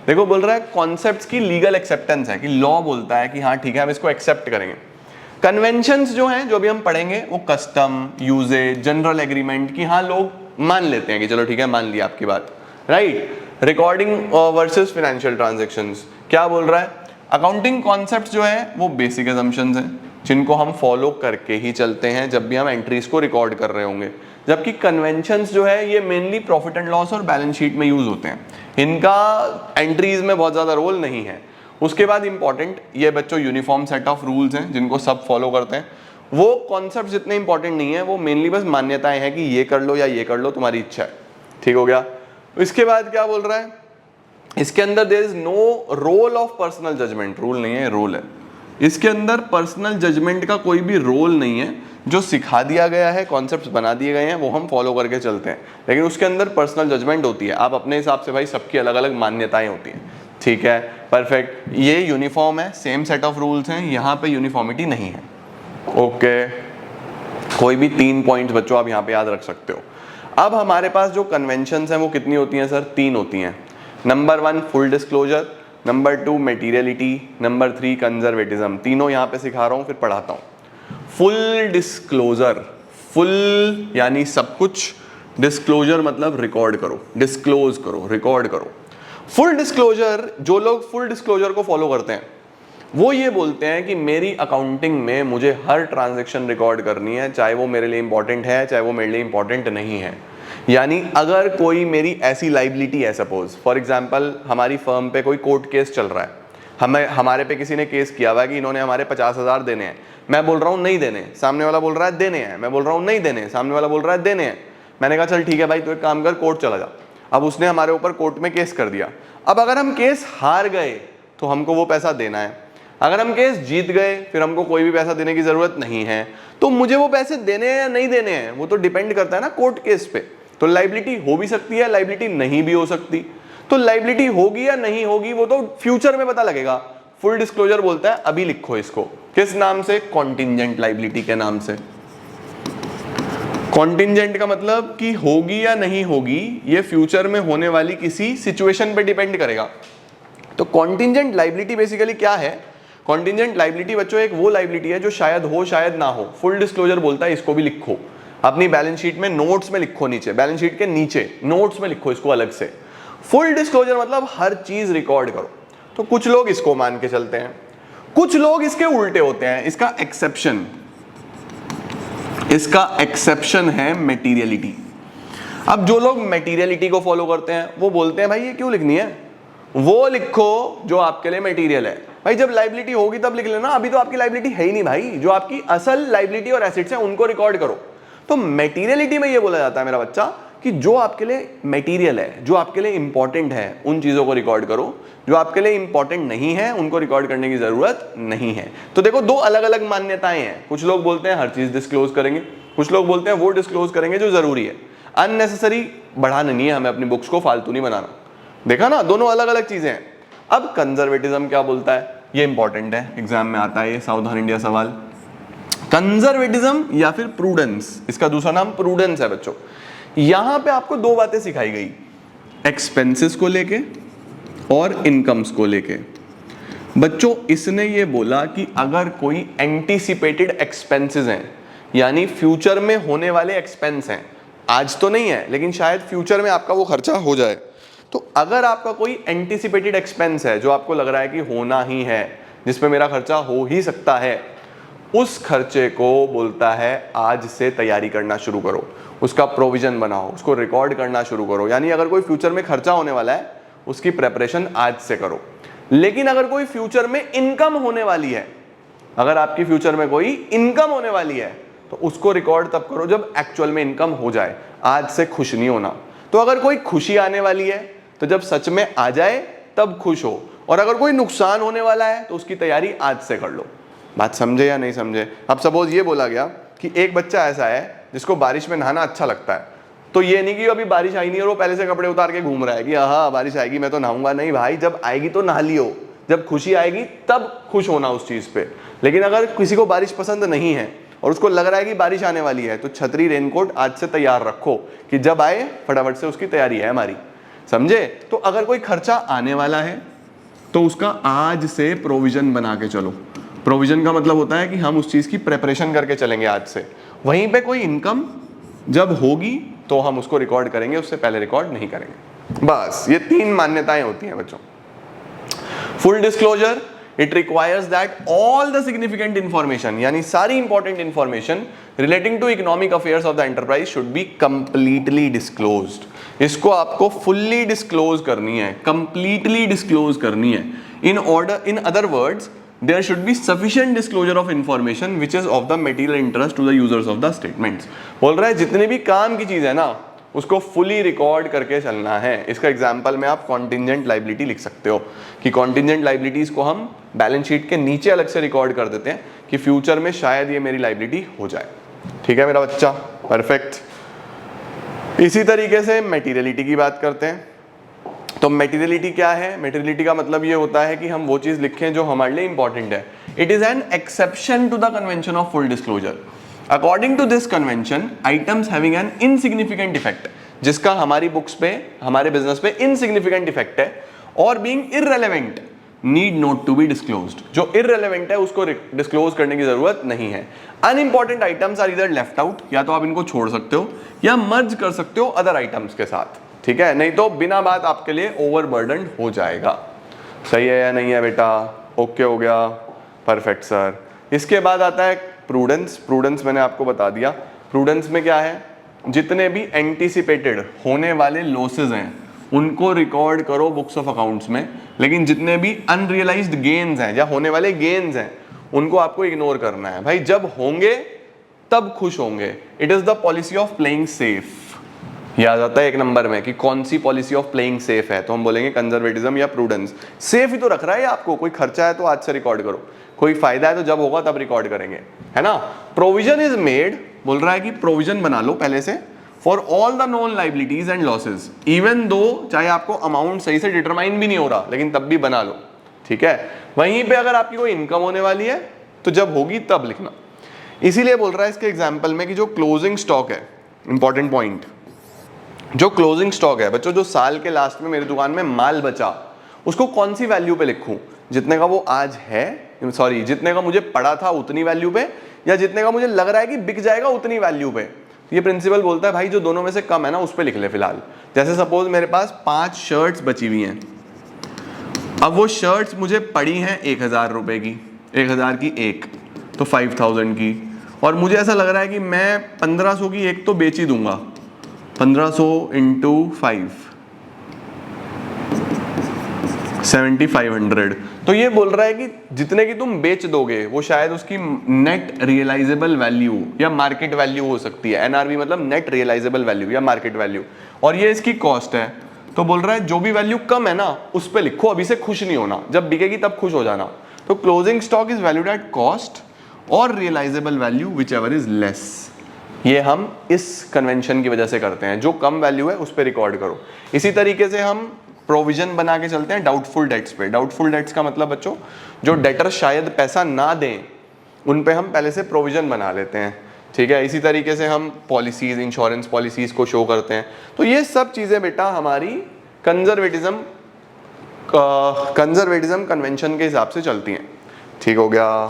देखो बोल रहा है कॉन्सेप्ट्स की लीगल एक्सेप्टेंस है, कि लॉ बोलता है कि हाँ ठीक है हम इसको एक्सेप्ट करेंगे। कन्वेंशंस जो हैं, जो भी हम पढ़ेंगे, वो कस्टम, यूजेज, जनरल एग्रीमेंट की हाँ लोग मान लेते हैं कि चलो ठीक है मान लिया आपकी बात, right. Recording versus financial transactions क्या बोल रहा है? अकाउंटिंग कॉन्सेप्ट्स जो है वो बेसिक असम्पशंस हैं जिनको हम फॉलो करके ही चलते हैं जब भी हम एंट्रीज को रिकॉर्ड कर रहे होंगे। जबकि कन्वेंशंस जो है ये मेनली प्रॉफिट एंड लॉस और बैलेंस शीट में यूज होते हैं, इनका एंट्रीज में बहुत ज्यादा रोल नहीं है। उसके बाद इंपॉर्टेंट ये बच्चों यूनिफॉर्म सेट ऑफ रूल्स हैं जिनको सब फॉलो करते हैं। वो कॉन्सेप्ट इतने इंपॉर्टेंट नहीं है, वो मेनली बस मान्यताएं हैं कि ये कर लो या ये कर लो, तुम्हारी इच्छा है। ठीक हो गया? इसके बाद क्या बोल रहा है? इसके अंदर there is no role of personal judgement. Rule नहीं है, रोल है। इसके अंदर पर्सनल जजमेंट का कोई भी रोल नहीं है। जो सिखा दिया गया है, कॉन्सेप्ट्स बना दिए गए हैं, वो हम फॉलो करके चलते हैं, लेकिन उसके अंदर पर्सनल जजमेंट होती है। आप अपने हिसाब से भाई, सबकी अलग अलग मान्यताएं होती हैं। ठीक है, परफेक्ट। ये यूनिफॉर्म है, सेम सेट ऑफ रूल्स हैं, यहाँ पे यूनिफॉर्मिटी नहीं है। ओके, कोई भी 3 पॉइंट्स बच्चों आप यहाँ पे याद रख सकते हो। अब हमारे पास जो कन्वेंशंस हैं वो कितनी होती हैं सर? 3 होती हैं। Number 1 full disclosure, number 2 materiality, number 3 conservatism. तीनों यहाँ पे सिखा रहा हूँ, फिर पढ़ाता हूँ। फुल डिस्क्लोजर, फुल यानी सब कुछ, डिस्क्लोजर मतलब रिकॉर्ड करो, डिस्क्लोज करो, रिकॉर्ड करो। फुल डिस्क्लोजर, जो लोग फुल डिस्क्लोजर को फॉलो करते हैं वो ये बोलते हैं कि मेरी अकाउंटिंग में मुझे हर ट्रांजैक्शन रिकॉर्ड करनी है, चाहे वो मेरे लिए इंपॉर्टेंट है चाहे वो मेरे लिए इंपॉर्टेंट नहीं है। यानी अगर कोई मेरी ऐसी लाइबिलिटी है, सपोज फॉर एग्जांपल हमारी फर्म पे कोई कोर्ट केस चल रहा है, हमारे पे किसी ने केस किया हुआ है कि इन्होंने हमारे 50,000 देने हैं, मैं बोल रहा हूँ नहीं देने, सामने वाला बोल रहा है देने हैं, मैं बोल रहा हूँ नहीं देने, सामने वाला बोल रहा है देने हैं। मैंने कहा चल ठीक है भाई, तो एक काम कर, कोर्ट चला जा। अब उसने हमारे ऊपर कोर्ट में केस कर दिया। अब अगर हम केस हार गए तो हमको वो पैसा देना है, अगर हम केस जीत गए फिर हमको कोई भी पैसा देने की जरूरत नहीं है। तो मुझे वो पैसे देने हैं या नहीं देने हैं वो तो डिपेंड करता है ना कोर्ट केस पे। तो लाइबिलिटी हो भी सकती है, लाइबिलिटी नहीं भी हो सकती। तो लाइबिलिटी होगी या नहीं होगी वो तो फ्यूचर में पता लगेगा। फुल डिस्क्लोजर बोलता है अभी लिखो इसको, किस नाम से? कॉन्टिंजेंट लाइबिलिटी के नाम से। कॉन्टिंजेंट का मतलब कि होगी या नहीं होगी ये फ्यूचर में होने वाली किसी सिचुएशन पे डिपेंड करेगा। तो कॉन्टिंजेंट लाइबिलिटी बेसिकली क्या है? कॉन्टिंजेंट लाइबिलिटी बच्चों एक वो लाइबिलिटी है जो शायद हो शायद ना हो। फुल डिस्क्लोजर बोलता है इसको भी लिखो, अपनी बैलेंस शीट में नोट्स में लिखो, नीचे बैलेंस शीट के नीचे नोट्स में लिखो इसको अलग से। फुल डिस्क्लोजर मतलब हर चीज रिकॉर्ड करो। तो कुछ लोग इसको मान के चलते हैं, कुछ लोग इसके उल्टे होते हैं। इसका एक्सेप्शन है मेटीरियलिटी। अब जो लोग मेटीरियलिटी को फॉलो करते हैं वो बोलते हैं भाई ये क्यों लिखनी है, वो लिखो जो आपके लिए मटेरियल है। भाई जब लाइबिलिटी होगी तब लिख लेना, अभी तो आपकी लाइबिलिटी है ही नहीं भाई। जो आपकी असल लाइबिलिटी और एसेट्स हैं उनको रिकॉर्ड करो। तो मटेरियलिटी में ये बोला जाता है मेरा बच्चा कि जो आपके लिए मटेरियल है, जो आपके लिए इंपॉर्टेंट है, उन चीजों को रिकॉर्ड करो। जो आपके लिए इंपॉर्टेंट नहीं है उनको रिकॉर्ड करने की जरूरत नहीं है। तो देखो दो अलग अलग मान्यताएं हैं। कुछ लोग बोलते हैं हर चीज डिस्क्लोज करेंगे, कुछ लोग बोलते हैं वो डिस्क्लोज करेंगे जो जरूरी है। अननेसेसरी बढ़ाना नहीं है हमें, अपनी बुक्स को फालतू नहीं बनाना। देखा ना, दोनों अलग अलग चीजें हैं। अब कंजर्वेटिज्म क्या बोलता है? ये इंपॉर्टेंट है, एग्जाम में आता है ये, सावधान इंडिया सवाल। कंजर्वेटिज्म या फिर प्रूडेंस, इसका दूसरा नाम प्रूडेंस है बच्चों। यहां पे आपको दो बातें सिखाई गई, एक्सपेंसेस को लेके और इनकम्स को लेके। बच्चों इसने ये बोला कि अगर कोई एंटीसिपेटेड एक्सपेंसेस हैं, यानी फ्यूचर में होने वाले एक्सपेंस हैं, आज तो नहीं है लेकिन शायद फ्यूचर में आपका वो खर्चा हो जाए, तो अगर आपका कोई एंटीसिपेटेड एक्सपेंस है जो आपको लग रहा है कि होना ही है, जिसमें मेरा खर्चा हो ही सकता है, उस खर्चे को बोलता है आज से तैयारी करना शुरू करो, उसका प्रोविजन बनाओ, उसको रिकॉर्ड करना शुरू करो। यानी अगर कोई फ्यूचर में खर्चा होने वाला है उसकी प्रेपरेशन आज से करो। लेकिन अगर कोई फ्यूचर में इनकम होने वाली है, अगर आपकी फ्यूचर में कोई इनकम होने वाली है तो उसको रिकॉर्ड तब करो जब एक्चुअल में इनकम हो जाए, आज से खुश नहीं होना। तो अगर कोई खुशी आने वाली है तो जब सच में आ जाए तब खुश हो, और अगर कोई नुकसान होने वाला है तो उसकी तैयारी आज से कर लो। बात समझे या नहीं समझे? अब सपोज ये बोला गया कि एक बच्चा ऐसा है जिसको बारिश में नहाना अच्छा लगता है, तो ये नहीं कि अभी बारिश आई नहीं और वो पहले से कपड़े उतार के घूम रहा है कि हाँ बारिश आएगी मैं तो नहाऊंगा। नहीं भाई, जब आएगी तो नहा लियो, जब खुशी आएगी तब खुश होना उस चीज पे। लेकिन अगर किसी को बारिश पसंद नहीं है और उसको लग रहा है कि बारिश आने वाली है, तो छतरी रेनकोट आज से तैयार रखो कि जब आए फटाफट से उसकी तैयारी है हमारी, समझे। तो अगर कोई खर्चा आने वाला है तो उसका आज से प्रोविजन बना के चलो। प्रोविजन का मतलब होता है कि हम उस चीज की प्रेपरेशन करके चलेंगे आज से। वहीं पे कोई इनकम जब होगी तो हम उसको रिकॉर्ड करेंगे, उससे पहले रिकॉर्ड नहीं करेंगे। बस ये 3 मान्यताएं होती हैं बच्चों। Full disclosure, it requires that all the significant information, यानी सारी important information relating to economic affairs of the enterprise should be completely disclosed. इसको आपको फुल्ली डिस्क्लोज करनी है, कंप्लीटली डिस्क्लोज करनी है। इन other words, there should be sufficient disclosure of information which is of the material interest to the users of the statements। बोल रहा है जितने भी काम की चीज है ना उसको फुली रिकॉर्ड करके चलना है। इसका एग्जांपल में आप कॉन्टिजेंट लाइबिलिटी लिख सकते हो कि कॉन्टिजेंट लाइबिलिटीज को हम बैलेंस शीट के नीचे अलग से रिकॉर्ड कर देते हैं कि फ्यूचर में शायद ये मेरी लाइबिलिटी हो जाए। ठीक है मेरा बच्चा, परफेक्ट। इसी तरीके से मटेरियलिटी की बात करते हैं। तो मटेरियलिटी क्या है? मटेरियलिटी का मतलब ये होता है कि हम वो चीज लिखें जो हमारे लिए इंपॉर्टेंट है। It is an exception to the convention of full disclosure. According to this convention, items having an insignificant effect, जिसका हमारी बुक्स पे, हमारे बिजनेस पे इनसिग्निफिकेंट इफेक्ट है, और being irrelevant need not to be disclosed. जो irrelevant है उसको डिस्क्लोज करने की जरूरत नहीं है। अनइंपॉर्टेंट आइटम्स आर इधर लेफ्ट आउट, या तो आप इनको छोड़ सकते हो या मर्ज कर सकते हो अदर आइटम्स के साथ। ठीक है, नहीं तो बिना बात आपके लिए ओवरबर्डन हो जाएगा। सही है या नहीं है बेटा? ओके हो गया, परफेक्ट सर। इसके बाद आता है प्रूडेंस। प्रूडेंस मैंने आपको बता दिया। प्रूडेंस में क्या है? जितने भी एंटीसिपेटेड होने वाले लॉसेज हैं उनको रिकॉर्ड करो बुक्स ऑफ अकाउंट्स में, लेकिन जितने भी अनरियलाइज्ड गेन्स हैं या होने वाले गेन्स हैं उनको आपको इग्नोर करना है। भाई जब होंगे तब खुश होंगे। It is the policy of playing safe. याद आता है 1 नंबर में कि कौन सी पॉलिसी ऑफ प्लेइंग सेफ है, तो हम बोलेंगे कंजर्वेटिज्म या प्रूडेंस। सेफ ही तो रख रहा है आपको, कोई खर्चा है तो आज से रिकॉर्ड करो, कोई फायदा है तो जब होगा तब रिकॉर्ड करेंगे, है ना। प्रोविजन इज मेड, बोल रहा है कि प्रोविजन बना लो पहले से for all the non liabilities and losses, even though चाहे आपको अमाउंट सही से डिटरमाइन भी नहीं हो रहा, लेकिन तब भी बना लो। ठीक है, वहीं पे अगर आपकी कोई इनकम होने वाली है तो जब होगी तब लिखना। इसीलिए बोल रहा है इसके एग्जाम्पल में कि जो क्लोजिंग स्टॉक है, इंपॉर्टेंट पॉइंट, जो क्लोजिंग स्टॉक है बच्चों, जो साल के लास्ट में मेरी दुकान में माल बचा, उसको कौन सी वैल्यू पे लिखूं? जितने का वो आज है, सॉरी जितने का मुझे पड़ा था उतनी वैल्यू पे, या जितने का मुझे लग रहा है कि बिक जाएगा उतनी वैल्यू पे। ये प्रिंसिपल बोलता है भाई जो दोनों में से कम है ना उस पे लिख ले फिलहाल। जैसे सपोज मेरे पास 5 शर्ट्स बची हुई हैं, अब वो शर्ट्स मुझे पड़ी हैं 1000 रुपए की, 1000 की एक, तो 5000 की, और मुझे ऐसा लग रहा है कि मैं 1500 की एक तो बेच ही दूंगा। 1500 इंटू 5, 7500। तो ये बोल रहा है कि जितने की तुम बेच दोगे वो शायद उसकी नेट रियलाइजेबल वैल्यू या मार्केट वैल्यू हो सकती है। एनआरवी मतलब नेट रियलाइजेबल वैल्यू या मार्केट वैल्यू, और ये इसकी कॉस्ट है। तो बोल रहा है जो भी वैल्यू कम है ना उस पे लिखो, अभी से खुश नहीं होना, जब बिकेगी तब खुश हो जाना। तो closing stock is valued at cost or realizable value whichever is less. ये हम इस कन्वेंशन की वजह से करते हैं, जो कम वैल्यू है उस पर रिकॉर्ड करो। इसी तरीके से हम प्रोविजन बना के चलते हैं डाउटफुल डेट्स पे। डाउटफुल डेट्स का मतलब बच्चों जो डेटर शायद पैसा ना दें उन पे हम पहले से प्रोविजन बना लेते हैं। ठीक है, इसी तरीके से हम पॉलिसीज, इंश्योरेंस पॉलिसीज को शो करते हैं। तो ये सब चीजें बेटा हमारी कंजर्वेटिज्म कन्वेंशन के हिसाब से चलती हैं। ठीक हो गया,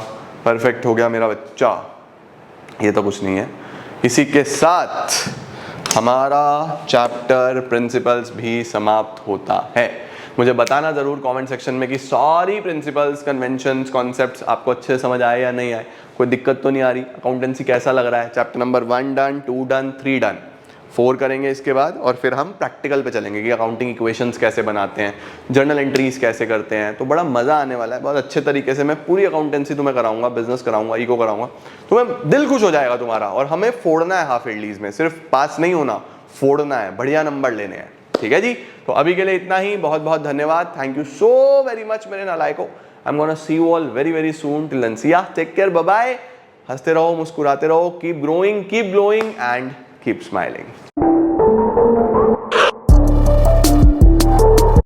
परफेक्ट हो गया मेरा बच्चा। ये तो कुछ नहीं है। इसी के साथ हमारा चैप्टर प्रिंसिपल्स भी समाप्त होता है। मुझे बताना जरूर कमेंट सेक्शन में कि सारी प्रिंसिपल्स, कन्वेंशंस, कॉन्सेप्ट्स आपको अच्छे से समझ आए या नहीं आए, कोई दिक्कत तो नहीं आ रही। अकाउंटेंसी कैसा लग रहा है? Chapter number 1 done, 2 done, 3 done, 4 करेंगे इसके बाद, और फिर हम प्रैक्टिकल पे चलेंगे कि अकाउंटिंग इक्वेशंस कैसे बनाते हैं, जर्नल एंट्रीज कैसे करते हैं। तो बड़ा मजा आने वाला है, बहुत अच्छे तरीके से मैं पूरी अकाउंटेंसी तुम्हें कराऊंगा, बिजनेस कराऊंगा, इको कराऊंगा, तुम्हें दिल खुश हो जाएगा तुम्हारा। और हमें फोड़ना है हाफ ईयरलीज में, सिर्फ पास नहीं होना, फोड़ना है, बढ़िया नंबर लेने हैं। ठीक है जी, तो अभी के लिए इतना ही। बहुत बहुत धन्यवाद, thank you so very much मेरे नालायकों। I am gonna see you all very very soon. Till then see ya, take care, bye bye. हंसते रहो, मुस्कुराते रहो, keep growing, keep glowing and keep smiling.